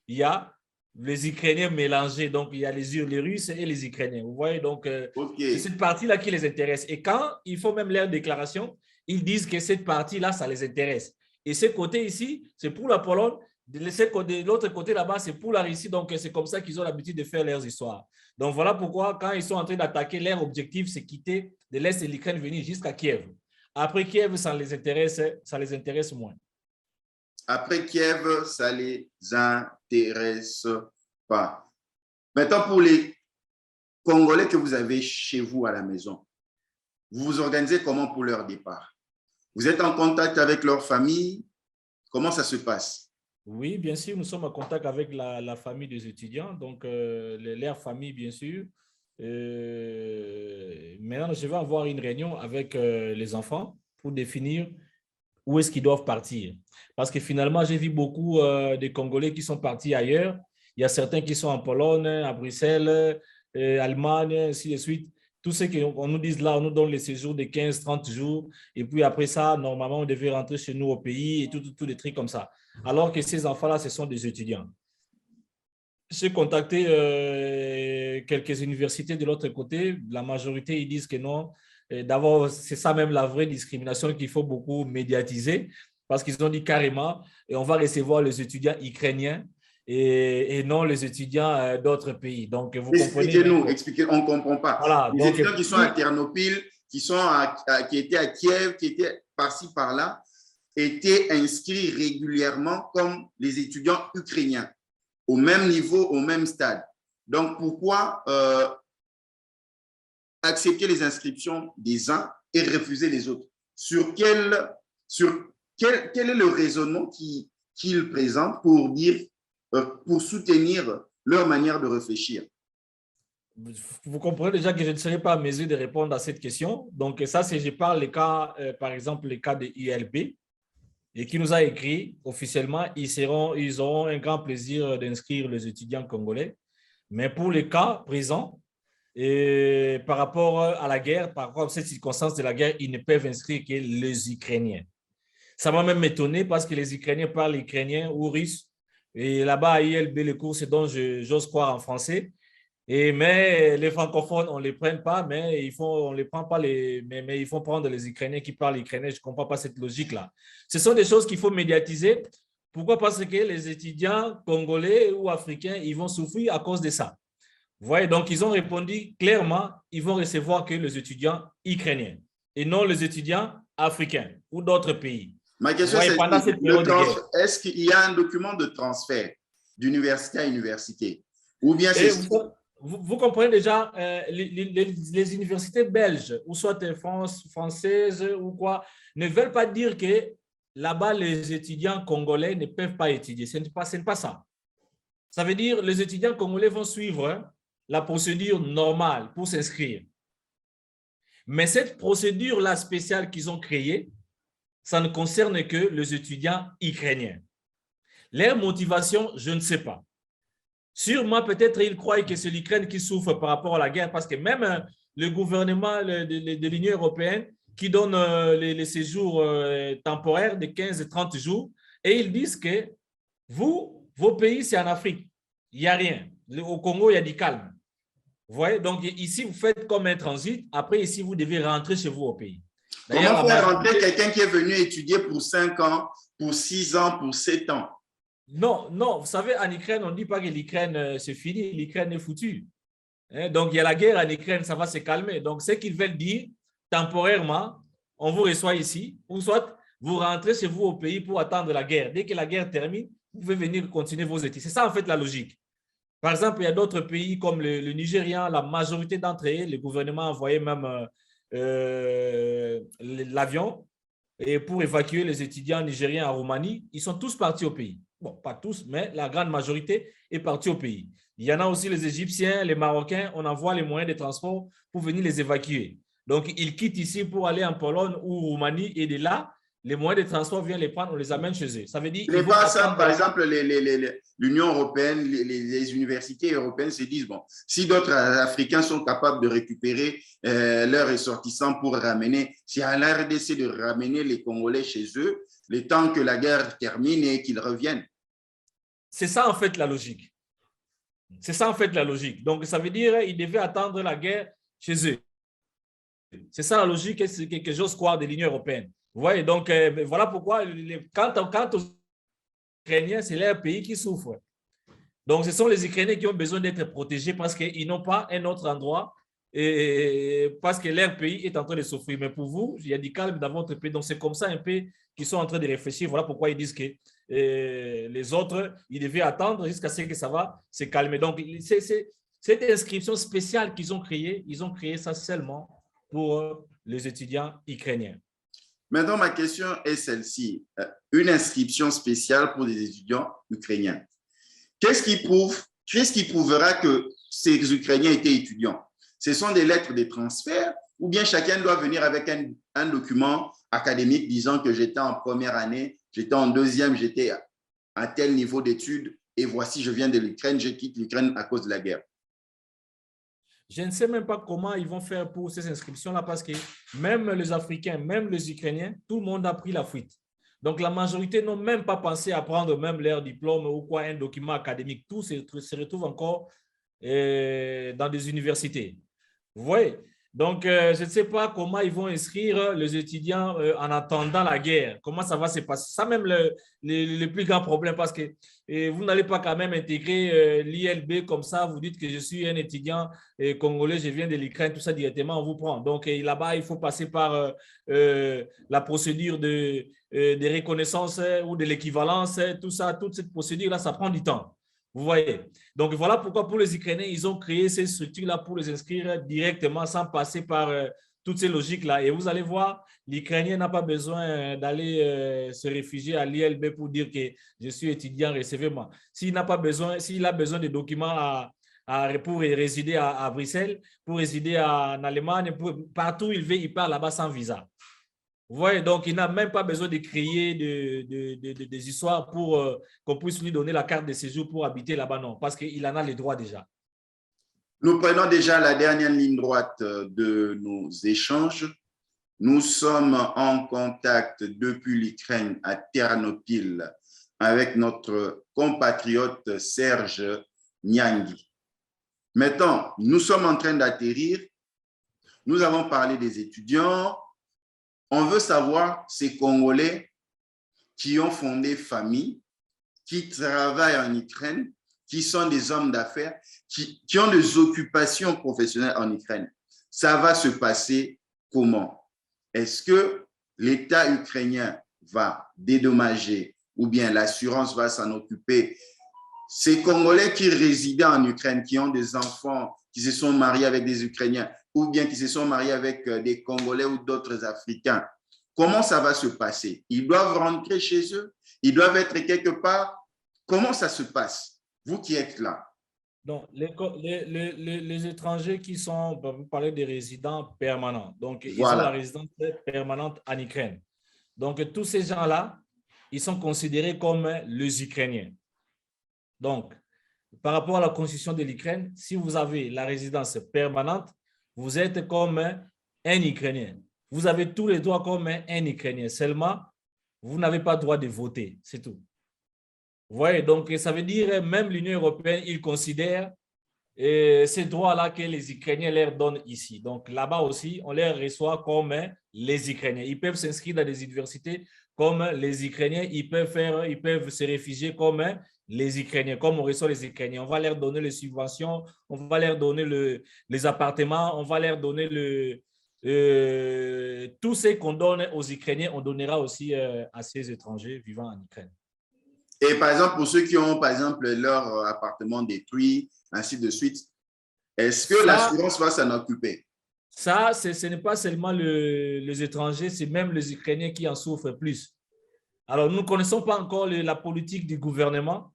il y a les Ukrainiens mélangés. Donc, il y a les Russes et les Ukrainiens. Vous voyez, donc, c'est cette partie-là qui les intéresse. Et quand ils font même leur déclaration, ils disent que cette partie-là, ça les intéresse. Et ce côté ici, c'est pour la Pologne. De l'autre côté là-bas, c'est pour la Russie. Donc, c'est comme ça qu'ils ont l'habitude de faire leurs histoires. Donc, voilà pourquoi, quand ils sont en train d'attaquer, leur objectif, c'est quitter de l'Est de l'Ukraine, venir jusqu'à Kiev. Après Kiev, ça les intéresse moins. Après Kiev, ça ne les intéresse pas. Maintenant, pour les Congolais que vous avez chez vous à la maison, vous vous organisez comment pour leur départ? Vous êtes en contact avec leur famille? Comment ça se passe? Oui, bien sûr, nous sommes en contact avec la famille des étudiants, donc leur famille, bien sûr. Maintenant, je vais avoir une réunion avec les enfants pour définir où est-ce qu'ils doivent partir. Parce que finalement, j'ai vu beaucoup de Congolais qui sont partis ailleurs. Il y a certains qui sont en Pologne, à Bruxelles, Allemagne, ainsi de suite. Tout ce qu'on nous dit là, on nous donne les séjours de 15-30 jours. Et puis après ça, normalement, on devait rentrer chez nous au pays et tout des trucs comme ça. Alors que ces enfants-là, ce sont des étudiants. J'ai contacté quelques universités de l'autre côté. La majorité, ils disent que non. D'abord, c'est ça même la vraie discrimination qu'il faut beaucoup médiatiser parce qu'ils ont dit carrément, on va recevoir les étudiants ukrainiens et non les étudiants d'autres pays. Donc, vous comprenez. Expliquez-nous, on ne comprend pas. Voilà, les étudiants qui sont à Ternopil, qui étaient à Kiev, qui étaient par-ci, par-là, étaient inscrits régulièrement comme les étudiants ukrainiens, au même niveau, au même stade. Donc, pourquoi accepter les inscriptions des uns et refuser les autres? Quel est le raisonnement qu'ils présentent pour soutenir leur manière de réfléchir? Vous comprenez déjà que je ne serai pas à mesure de répondre à cette question. Donc, ça, c'est, je parle les cas, par exemple, les cas de ILB, et qui nous a écrit officiellement, ils auront un grand plaisir d'inscrire les étudiants congolais. Mais pour les cas présents, et par rapport à la guerre, par rapport à cette circonstance de la guerre, ils ne peuvent inscrire que les Ukrainiens. Ça m'a même étonné parce que les Ukrainiens parlent ukrainien ou russe. Et là-bas, à ILB, les cours, c'est dont j'ose croire en français. Mais les francophones, on ne les prend pas, mais on les prend pas mais il faut prendre les Ukrainiens qui parlent ukrainien. Je ne comprends pas cette logique-là. Ce sont des choses qu'il faut médiatiser. Pourquoi? Parce que les étudiants congolais ou africains, ils vont souffrir à cause de ça. Vous voyez, donc ils ont répondu clairement, ils vont recevoir que les étudiants ukrainiens et non les étudiants africains ou d'autres pays. Ma question, c'est est-ce qu'il y a un document de transfert d'université à université? Ou bien c'est… Vous comprenez déjà, les universités belges, ou soit françaises ou quoi, ne veulent pas dire que là-bas, les étudiants congolais ne peuvent pas étudier. Ce n'est pas ça. Ça veut dire que les étudiants congolais vont suivre la procédure normale pour s'inscrire. Mais cette procédure-là spéciale qu'ils ont créée, ça ne concerne que les étudiants ukrainiens. Leur motivation, je ne sais pas. Sûrement, peut-être, ils croient que c'est l'Ukraine qui souffre par rapport à la guerre parce que même le gouvernement de l'Union européenne qui donne les séjours temporaires de 15 et 30 jours et ils disent que vos pays, c'est en Afrique. Il n'y a rien. Au Congo, il y a du calme. Vous voyez? Donc, ici, vous faites comme un transit. Après, ici, vous devez rentrer chez vous au pays. Comment faire rentrer quelqu'un qui est venu étudier pour 5 ans, pour 6 ans, pour 7 ans? Non, vous savez, en Ukraine, on ne dit pas que l'Ukraine, c'est fini, l'Ukraine est foutue. Donc, il y a la guerre en Ukraine, ça va se calmer. Donc, ce qu'ils veulent dire, temporairement, on vous reçoit ici, ou soit vous rentrez chez vous au pays pour attendre la guerre. Dès que la guerre termine, vous pouvez venir continuer vos études. C'est ça, en fait, la logique. Par exemple, il y a d'autres pays comme le Nigérian, la majorité d'entre eux, le gouvernement a envoyé même l'avion pour évacuer les étudiants nigériens en Roumanie. Ils sont tous partis au pays. Bon, pas tous, mais la grande majorité est partie au pays. Il y en a aussi les Égyptiens, les Marocains, on envoie les moyens de transport pour venir les évacuer. Donc, ils quittent ici pour aller en Pologne ou Roumanie et de là, les moyens de transport viennent les prendre, on les amène chez eux. Ça veut dire… Mais pas ça, par exemple, l'Union européenne, les universités européennes se disent, bon, si d'autres Africains sont capables de récupérer leurs ressortissants pour ramener, c'est à la RDC de ramener les Congolais chez eux, le temps que la guerre termine et qu'ils reviennent. C'est ça, en fait, la logique. C'est ça en fait la logique. Donc ça veut dire qu'ils devaient attendre la guerre chez eux. C'est ça la logique que j'ose croire de l'Union européenne. Vous voyez, donc voilà pourquoi quant aux Ukrainiens, c'est leur pays qui souffre. Donc ce sont les Ukrainiens qui ont besoin d'être protégés parce qu'ils n'ont pas un autre endroit et parce que leur pays est en train de souffrir. Mais pour vous, il y a du calme dans votre pays. Donc c'est comme ça un peu qu'ils sont en train de réfléchir. Voilà pourquoi ils disent que les autres, ils devaient attendre jusqu'à ce que ça va se calmer. Donc cette inscription spéciale qu'ils ont créée, ils ont créé ça seulement pour les étudiants ukrainiens. Maintenant, ma question est celle-ci. Une inscription spéciale pour les étudiants ukrainiens. Qu'est-ce qui prouvera que ces Ukrainiens étaient étudiants? Ce sont des lettres de transfert ou bien chacun doit venir avec un document académique disant que j'étais en première année, j'étais en deuxième, j'étais à tel niveau d'études et voici, je viens de l'Ukraine, je quitte l'Ukraine à cause de la guerre. Je ne sais même pas comment ils vont faire pour ces inscriptions-là parce que même les Africains, même les Ukrainiens, tout le monde a pris la fuite. Donc, la majorité n'ont même pas pensé à prendre même leur diplôme ou quoi, un document académique. Tout se retrouve encore dans des universités. Vous voyez? Donc, je ne sais pas comment ils vont inscrire les étudiants en attendant la guerre. Comment ça va se passer? Ça même le plus grand problème parce que vous n'allez pas quand même intégrer l'ILB comme ça. Vous dites que je suis un étudiant congolais, je viens de l'Ukraine, tout ça directement, on vous prend. Donc, là-bas, il faut passer par la procédure de reconnaissance ou de l'équivalence. Tout ça, toute cette procédure-là, ça prend du temps. Vous voyez? Donc, voilà pourquoi pour les Ukrainiens, ils ont créé ces structures-là pour les inscrire directement sans passer par toutes ces logiques-là. Et vous allez voir, l'Ukrainien n'a pas besoin d'aller se réfugier à l'ILB pour dire que je suis étudiant, recevez-moi. S'il n'a pas besoin, s'il a besoin de documents pour résider à Bruxelles, pour résider en Allemagne, partout il veut, il part là-bas sans visa. Vous voyez, donc il n'a même pas besoin de créer des histoires pour qu'on puisse lui donner la carte de séjour pour habiter là-bas, non, parce qu'il en a les droits déjà. Nous prenons déjà la dernière ligne droite de nos échanges. Nous sommes en contact depuis l'Ukraine à Ternopil avec notre compatriote Serge Niangi. Maintenant, nous sommes en train d'atterrir. Nous avons parlé des étudiants. On veut savoir ces Congolais qui ont fondé famille, qui travaillent en Ukraine, qui sont des hommes d'affaires, qui ont des occupations professionnelles en Ukraine. Ça va se passer comment? Est-ce que l'État ukrainien va dédommager ou bien l'assurance va s'en occuper? Ces Congolais qui résidaient en Ukraine, qui ont des enfants, qui se sont mariés avec des Ukrainiens, ou bien qui se sont mariés avec des Congolais ou d'autres Africains. Comment ça va se passer? Ils doivent rentrer chez eux? Ils doivent être quelque part? Comment ça se passe? Vous qui êtes là. Donc, les étrangers qui sont, vous parlez des résidents permanents. Donc, ils ont la résidence permanente en Ukraine. Donc, tous ces gens-là, ils sont considérés comme les Ukrainiens. Donc, par rapport à la constitution de l'Ukraine, si vous avez la résidence permanente, vous êtes comme un Ukrainien. Vous avez tous les droits comme un Ukrainien. Seulement, vous n'avez pas le droit de voter. C'est tout. Vous voyez, donc ça veut dire même l'Union européenne, ils considèrent ces droits-là que les Ukrainiens leur donnent ici. Donc là-bas aussi, on les reçoit comme les Ukrainiens. Ils peuvent s'inscrire dans des universités comme les Ukrainiens. Ils peuvent se réfugier comme les Ukrainiens, comme on reçoit les Ukrainiens. On va leur donner les subventions, on va leur donner les appartements, on va leur donner tout ce qu'on donne aux Ukrainiens, on donnera aussi à ces étrangers vivant en Ukraine. Et par exemple, pour ceux qui ont, par exemple, leur appartement détruit, ainsi de suite, est-ce que l'assurance va s'en occuper? Ça, ce n'est pas seulement les étrangers, c'est même les Ukrainiens qui en souffrent plus. Alors, nous ne connaissons pas encore la politique du gouvernement.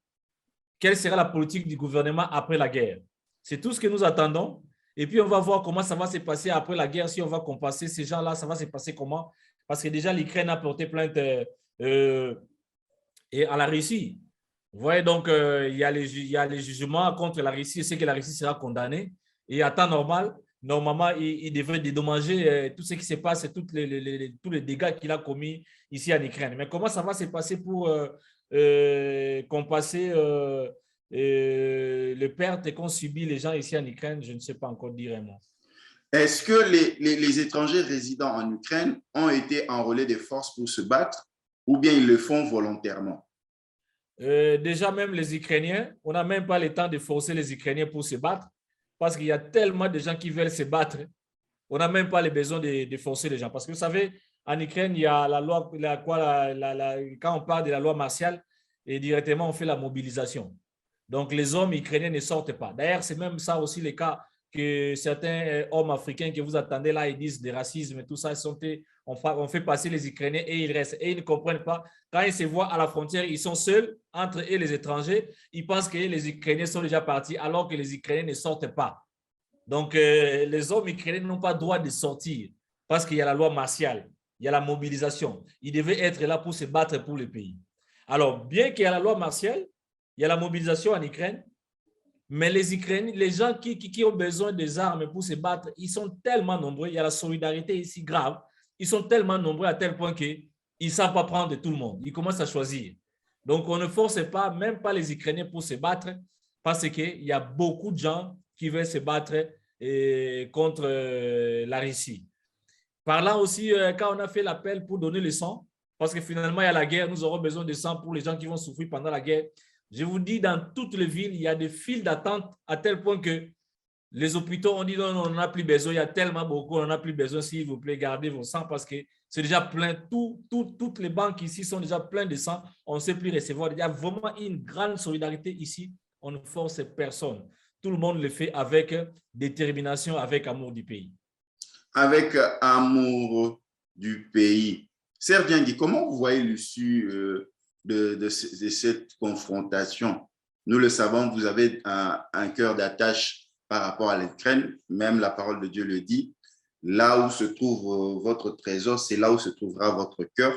Quelle sera la politique du gouvernement après la guerre? C'est tout ce que nous attendons. Et puis, on va voir comment ça va se passer après la guerre. Si on va compenser ces gens-là, ça va se passer comment? Parce que déjà, l'Ukraine a porté plainte et à la Russie. Vous voyez, donc, il y a les jugements contre la Russie. C'est que la Russie sera condamnée. Et à temps normal, normalement, il devrait dédommager tout ce qui se passe, tous les dégâts qu'il a commis ici en Ukraine. Mais comment ça va se passer pour compenser les pertes qu'ont subi les gens ici en Ukraine, je ne sais pas encore dire un mot. Est-ce que les étrangers résidant en Ukraine ont été enrôlés des forces pour se battre ou bien ils le font volontairement? Déjà, même les Ukrainiens, on n'a même pas le temps de forcer les Ukrainiens pour se battre parce qu'il y a tellement de gens qui veulent se battre. On n'a même pas le besoin de forcer les gens. Parce que vous savez, en Ukraine, il y a la loi, quand on parle de la loi martiale, et directement, on fait la mobilisation. Donc, les hommes ukrainiens ne sortent pas. D'ailleurs, c'est même ça aussi le cas que certains hommes africains que vous attendez là, ils disent des racismes et tout ça, on fait passer les Ukrainiens et ils restent. Et ils ne comprennent pas. Quand ils se voient à la frontière, ils sont seuls entre eux et les étrangers. Ils pensent que les Ukrainiens sont déjà partis alors que les Ukrainiens ne sortent pas. Donc, les hommes ukrainiens n'ont pas le droit de sortir parce qu'il y a la loi martiale, il y a la mobilisation. Ils devaient être là pour se battre pour le pays. Alors, bien qu'il y ait la loi martiale, il y a la mobilisation en Ukraine, mais les Ukrainiens, les gens qui ont besoin des armes pour se battre, ils sont tellement nombreux, il y a la solidarité ici grave, ils sont tellement nombreux à tel point qu'ils ne savent pas prendre tout le monde, ils commencent à choisir. Donc, on ne force pas, même pas les Ukrainiens pour se battre, parce qu'il y a beaucoup de gens qui veulent se battre contre la Russie. Parlant aussi, quand on a fait l'appel pour donner le sang, parce que finalement, il y a la guerre, nous aurons besoin de sang pour les gens qui vont souffrir pendant la guerre. Je vous dis, dans toutes les villes, il y a des files d'attente à tel point que les hôpitaux ont dit non, on n'en a plus besoin, il y a tellement beaucoup, on n'en a plus besoin, s'il vous plaît, gardez vos sangs parce que c'est déjà plein. Toutes les banques ici sont déjà pleines de sang, on ne sait plus recevoir. Il y a vraiment une grande solidarité ici, on ne force personne. Tout le monde le fait avec détermination, avec amour du pays. Avec amour du pays. Serge Diengui, comment vous voyez l'issue de cette confrontation? Nous le savons, vous avez un cœur d'attache par rapport à l'Ukraine, même la parole de Dieu le dit. Là où se trouve votre trésor, c'est là où se trouvera votre cœur.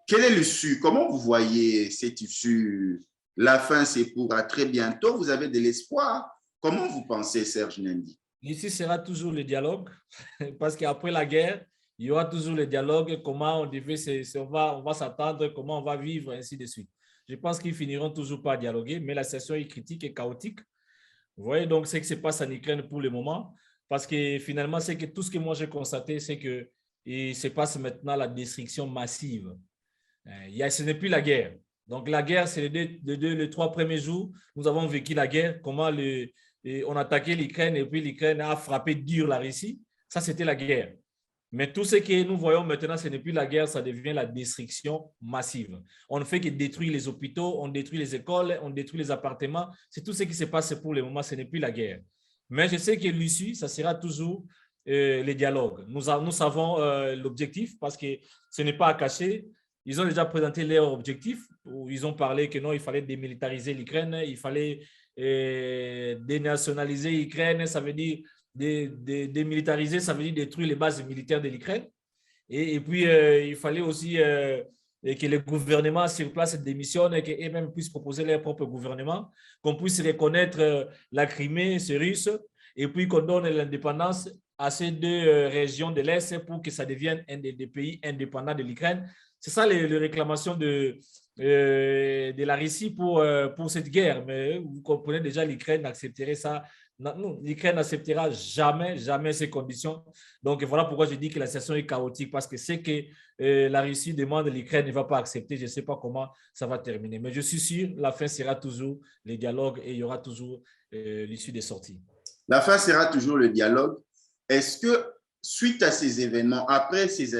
Quelle est l'issue? Comment vous voyez cette issue? La fin, c'est pour très bientôt. Vous avez de l'espoir. Comment vous pensez, Serge Diengui? Ici sera toujours le dialogue, parce qu'après la guerre, il y aura toujours le dialogue, comment on va s'attendre, comment on va vivre, ainsi de suite. Je pense qu'ils finiront toujours par dialoguer, mais la situation est critique et chaotique. Vous voyez donc ce qui se passe en Ukraine pour le moment, parce que finalement, c'est que tout ce que moi j'ai constaté, c'est qu'il se passe maintenant la destruction massive. Ce n'est plus la guerre. Donc la guerre, c'est les 3 premiers jours, nous avons vécu la guerre, comment on attaquait l'Ukraine et puis l'Ukraine a frappé dur la Russie. Ça, c'était la guerre. Mais tout ce que nous voyons maintenant, ce n'est plus la guerre, ça devient la destruction massive. On ne fait que détruire les hôpitaux, on détruit les écoles, on détruit les appartements. C'est tout ce qui se passe pour le moment, ce n'est plus la guerre. Mais je sais que l'issue, ça sera toujours les dialogues. Nous savons l'objectif parce que ce n'est pas à cacher. Ils ont déjà présenté leur objectif où ils ont parlé que non, il fallait démilitariser l'Ukraine, il fallait dénationaliser l'Ukraine, ça veut dire démilitariser, ça veut dire détruire les bases militaires de l'Ukraine. Et puis, il fallait aussi que le gouvernement sur place démissionne et qu'eux-mêmes puissent proposer leur propre gouvernement, qu'on puisse reconnaître la Crimée, c'est russe, et puis qu'on donne l'indépendance à ces 2 régions de l'Est pour que ça devienne des pays indépendants de l'Ukraine. C'est ça les réclamations de la Russie pour cette guerre. Mais vous comprenez déjà, l'Ukraine accepterait ça. Non, l'Ukraine n'acceptera jamais ces conditions. Donc, voilà pourquoi je dis que la situation est chaotique, parce que c'est que la Russie demande, l'Ukraine ne va pas accepter. Je ne sais pas comment ça va terminer. Mais je suis sûr, la fin sera toujours les dialogues et il y aura toujours l'issue des sorties. La fin sera toujours le dialogue. Est-ce que, suite à ces événements, après ces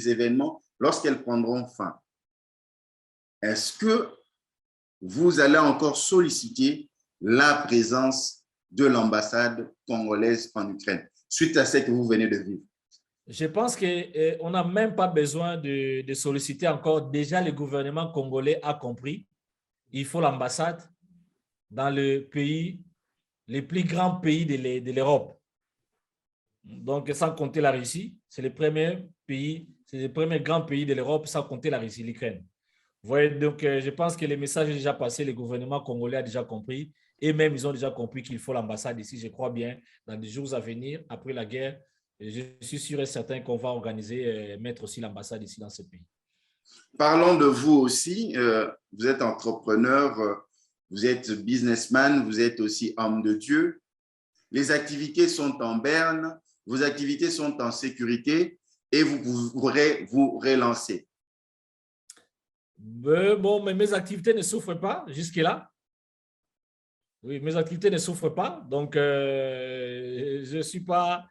événements, lorsqu'elles prendront fin, est-ce que vous allez encore solliciter la présence de l'ambassade congolaise en Ukraine, suite à ce que vous venez de vivre? Je pense qu'on n'a même pas besoin de solliciter encore. Déjà, le gouvernement congolais a compris. Il faut l'ambassade dans le pays, les plus grands pays de l'Europe. Donc, sans compter la Russie, c'est le premier grand pays de l'Europe, sans compter la Russie, l'Ukraine. Vous voyez, donc je pense que le message est déjà passé, le gouvernement congolais a déjà compris, et même ils ont déjà compris qu'il faut l'ambassade ici, je crois bien, dans les jours à venir, après la guerre. Je suis sûr et certain qu'on va organiser, mettre aussi l'ambassade ici dans ce pays. Parlons de vous aussi, vous êtes entrepreneur, vous êtes businessman, vous êtes aussi homme de Dieu. Les activités sont en berne, vos activités sont en sécurité et vous pourrez vous relancer. Bon, mais mes activités ne souffrent pas jusque-là. Oui, mes activités ne souffrent pas. Donc, je suis pas...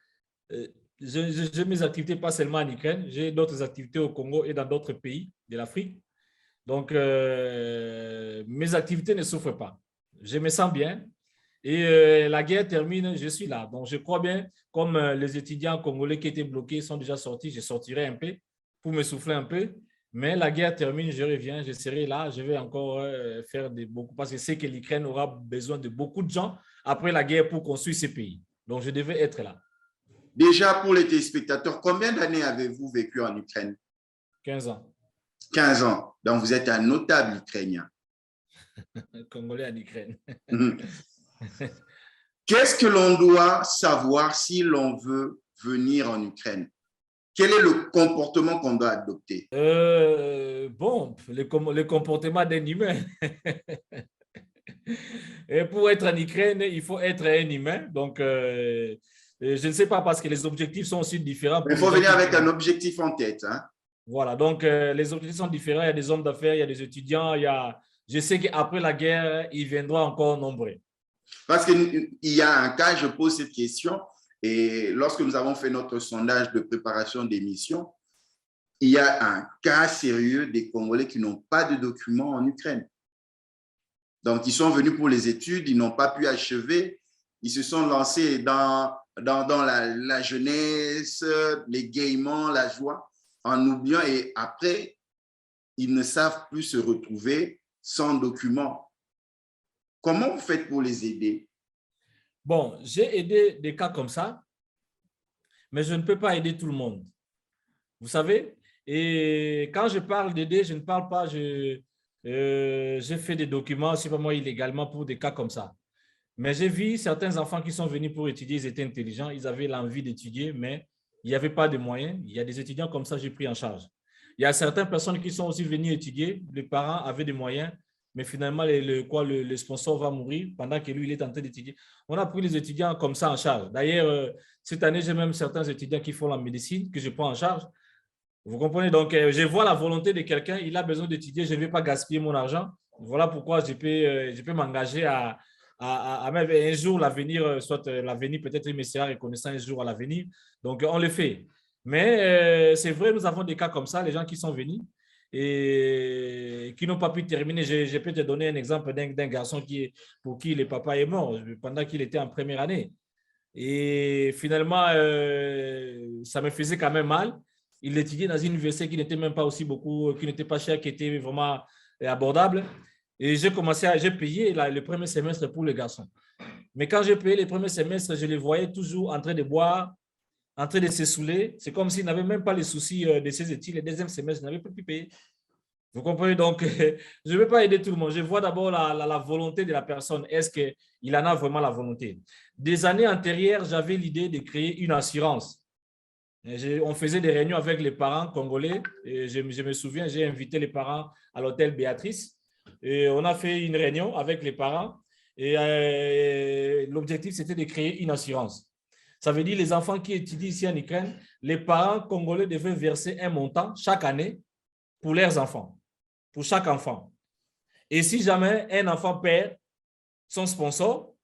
j'ai mes activités pas seulement en Ukraine, j'ai d'autres activités au Congo et dans d'autres pays de l'Afrique. Donc, mes activités ne souffrent pas. Je me sens bien. Et la guerre termine, je suis là. Donc, je crois bien, comme les étudiants congolais qui étaient bloqués sont déjà sortis, je sortirai un peu pour me souffler un peu. Mais la guerre termine, je reviens, je serai là, je vais encore faire beaucoup, parce que je sais que l'Ukraine aura besoin de beaucoup de gens après la guerre pour construire ce pays. Donc, je devais être là. Déjà, pour les téléspectateurs, combien d'années avez-vous vécu en Ukraine? 15 ans. 15 ans. Donc, vous êtes un notable Ukrainien. Congolais en Ukraine. Qu'est-ce que l'on doit savoir si l'on veut venir en Ukraine? Quel est le comportement qu'on doit adopter? Bon, le comportement d'un humain. Et pour être en Ukraine, il faut être un humain. Donc, je ne sais pas parce que les objectifs sont aussi différents. Il faut venir avec un objectif en tête. Hein? Voilà, donc les objectifs sont différents. Il y a des hommes d'affaires, il y a des étudiants. Je sais qu'après la guerre, ils viendront encore nombreux. Parce qu'il y a un cas, je pose cette question. Et lorsque nous avons fait notre sondage de préparation d'émission, il y a un cas sérieux des Congolais qui n'ont pas de documents en Ukraine. Donc, ils sont venus pour les études, ils n'ont pas pu achever. Ils se sont lancés dans la jeunesse, l'égaiement, la joie, en oubliant. Et après, ils ne savent plus se retrouver sans documents. Comment vous faites pour les aider? Bon, j'ai aidé des cas comme ça, mais je ne peux pas aider tout le monde. Vous savez, et quand je parle d'aider, je ne parle pas, j'ai fait des documents, je ne sais pas moi, illégalement pour des cas comme ça. Mais j'ai vu certains enfants qui sont venus pour étudier, ils étaient intelligents, ils avaient l'envie d'étudier, mais il n'y avait pas de moyens. Il y a des étudiants comme ça, j'ai pris en charge. Il y a certaines personnes qui sont aussi venues étudier, les parents avaient des moyens, mais finalement, le sponsor va mourir pendant que lui, il est en train d'étudier. On a pris les étudiants comme ça en charge. D'ailleurs, cette année, j'ai même certains étudiants qui font la médecine que je prends en charge. Vous comprenez? Donc, je vois la volonté de quelqu'un, il a besoin d'étudier, je ne vais pas gaspiller mon argent. Voilà pourquoi je peux m'engager à même un jour, l'avenir, soit l'avenir, peut-être il me sera reconnaissant un jour à l'avenir. Donc, on le fait. Mais c'est vrai, nous avons des cas comme ça, les gens qui sont venus et qui n'ont pas pu terminer. Je peux te donner un exemple d'un garçon pour qui le papa est mort pendant qu'il était en première année. Et finalement, ça me faisait quand même mal. Il étudiait dans une université qui n'était même pas aussi beaucoup, qui n'était pas chère, qui était vraiment abordable. Et j'ai payé le premier semestre pour le garçon. Mais quand j'ai payé le premier semestre, je les voyais toujours en train de boire, en train de se saouler. C'est comme s'il n'avait même pas les soucis de ses études. Le deuxième semestre, il n'avait pas pu payer. Vous comprenez? Donc, je ne vais pas aider tout le monde. Je vois d'abord la volonté de la personne. Est-ce qu'il en a vraiment la volonté? Des années antérieures, j'avais l'idée de créer une assurance. On faisait des réunions avec les parents congolais. Et je me souviens, j'ai invité les parents à l'hôtel Béatrice. Et on a fait une réunion avec les parents. Et l'objectif, c'était de créer une assurance. Ça veut dire les enfants qui étudient ici en Ukraine, les parents congolais devaient verser un montant chaque année pour leurs enfants, pour chaque enfant. Et si jamais un enfant perd son sponsor,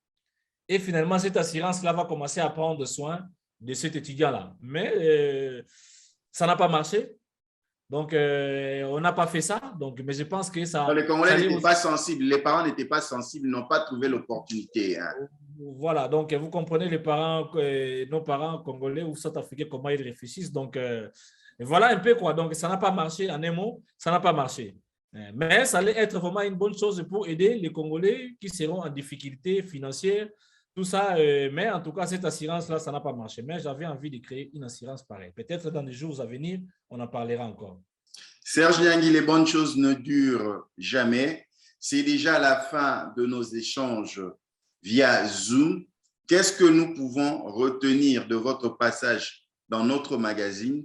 et finalement, cette assurance-là va commencer à prendre soin de cet étudiant-là. Mais ça n'a pas marché. Donc, on n'a pas fait ça. Donc, mais je pense que ça... Les Congolais n'étaient pas sensibles. Les parents n'étaient pas sensibles, n'ont pas trouvé l'opportunité. Hein. Voilà. Donc, vous comprenez les parents, nos parents congolais ou centrafricains, comment ils réfléchissent. Donc, voilà un peu quoi. Donc, ça n'a pas marché. En un mot, ça n'a pas marché. Mais ça allait être vraiment une bonne chose pour aider les Congolais qui seront en difficulté financière. Tout ça, mais en tout cas, cette assurance-là, ça n'a pas marché. Mais j'avais envie de créer une assurance pareille. Peut-être dans les jours à venir, on en parlera encore. Serge Niangui, les bonnes choses ne durent jamais. C'est déjà la fin de nos échanges via Zoom. Qu'est-ce que nous pouvons retenir de votre passage dans notre magazine?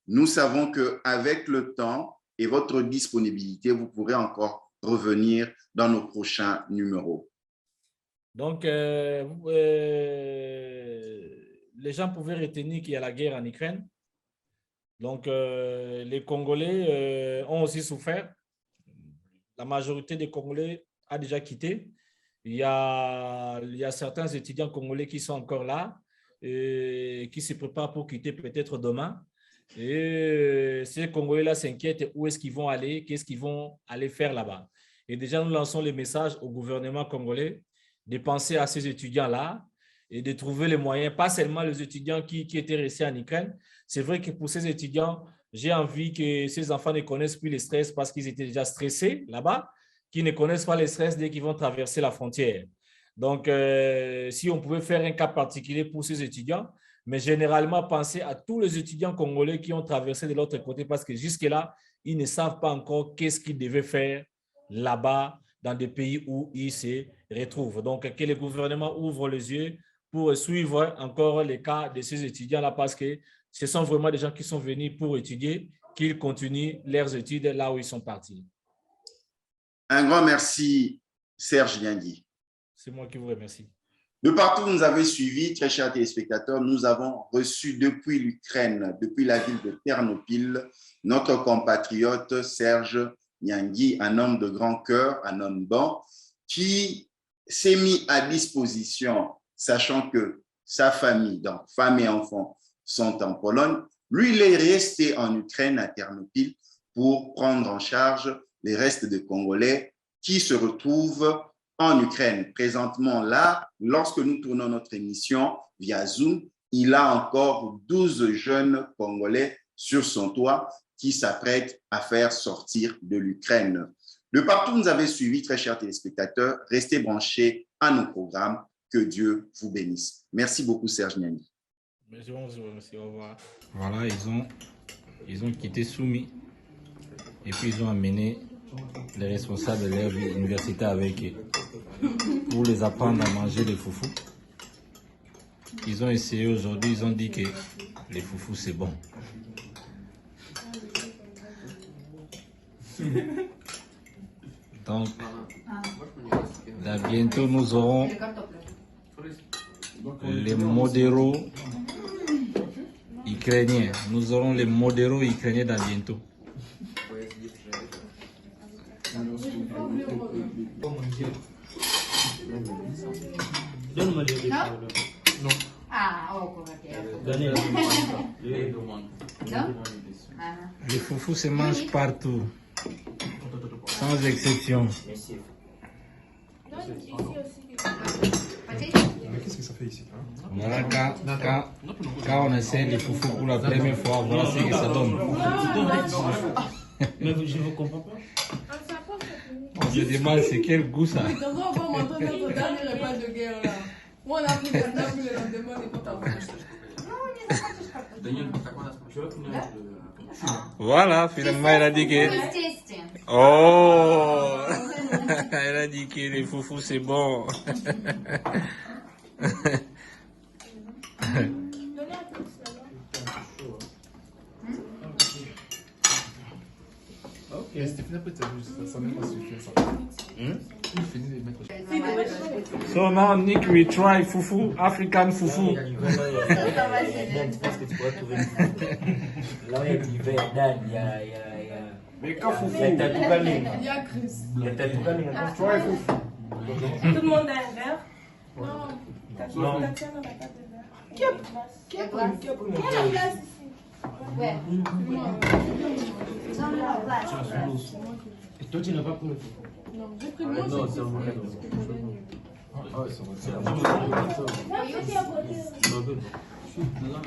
Nous savons qu'avec le temps et votre disponibilité, vous pourrez encore revenir dans nos prochains numéros. Donc, les gens pouvaient retenir qu'il y a la guerre en Ukraine. Donc, les Congolais ont aussi souffert. La majorité des Congolais a déjà quitté. Il y a certains étudiants congolais qui sont encore là et qui se préparent pour quitter peut-être demain. Et ces Congolais-là s'inquiètent où est-ce qu'ils vont aller, qu'est-ce qu'ils vont aller faire là-bas. Et déjà, nous lançons le message au gouvernement congolais de penser à ces étudiants-là et de trouver les moyens, pas seulement les étudiants qui étaient restés en Ukraine. C'est vrai que pour ces étudiants, j'ai envie que ces enfants ne connaissent plus le stress parce qu'ils étaient déjà stressés là-bas, qu'ils ne connaissent pas le stress dès qu'ils vont traverser la frontière. Donc, si on pouvait faire un cas particulier pour ces étudiants, mais généralement penser à tous les étudiants congolais qui ont traversé de l'autre côté parce que jusque-là, ils ne savent pas encore qu'est-ce qu'ils devaient faire là-bas dans des pays où ils se retrouvent. Donc, que le gouvernement ouvre les yeux pour suivre encore les cas de ces étudiants-là parce que ce sont vraiment des gens qui sont venus pour étudier, qu'ils continuent leurs études là où ils sont partis. Un grand merci, Serge Niangui. C'est moi qui vous remercie. De partout où vous nous avez suivis, très chers téléspectateurs, nous avons reçu depuis l'Ukraine, depuis la ville de Ternopil, notre compatriote Serge Niangui, un homme de grand cœur, un homme bon, qui s'est mis à disposition, sachant que sa famille, donc femme et enfants, sont en Pologne. Lui, il est resté en Ukraine, à Ternopil, pour prendre en charge les restes des Congolais qui se retrouvent en Ukraine. Présentement, là, lorsque nous tournons notre émission via Zoom, il a encore 12 jeunes Congolais sur son toit qui s'apprêtent à faire sortir de l'Ukraine. De partout où vous avez suivi, très chers téléspectateurs, restez branchés à nos programmes. Que Dieu vous bénisse. Merci beaucoup, Serge Niangui. Merci, au revoir. Voilà, ils ont quitté Soumy et puis ils ont amené les responsables de leur université avec eux pour les apprendre à manger les foufous. Ils ont essayé aujourd'hui, ils ont dit que les foufous c'est bon. Donc, là, bientôt nous aurons les modéraux ukrainiens. Nous aurons les modéraux ukrainiens dans bientôt. Donne-moi les départ. Non. Ah, oh, come Donnez Non? Ah. Les foufous se mangent partout, sans exception. Merci. Mais qu'est-ce que ça fait ici hein? Voilà, quand on essaie les foufous pour la première fois, voilà ce que ça donne. Mais je ne comprends pas. On se demande c'est quel goût ça. Quand on va montrer notre dernier repas de guerre là, où on a pris le lendemain et quand on va Voilà, finalement elle a dit que... Tasty. Oh. Elle a dit que les foufous c'est bon. Et Stéphane, après, t'as vu, ça même pas suffit ça. Il finit de mettre. So now Nick we try fufu, African fufu. Dan, tu penses que tu pourras trouver là où il y a de l'hiver, Dan, il y a... Mais quand fufu? Il y a Tatoukaling. Il y a Chris. Il y a Tatoukaling. Try fufu. Tout le monde a un verre? Non. Non. Tatiana n'a pas de verre. Qui a pris mon verre ici? Ouais. Non, non, place. Et toi, tu n'as pas pris le fufu? Non, j'ai pris moi. Non, c'est un vrai. Ah, ouais, ça va. C'est un vrai. Moi, je suis à côté. Non,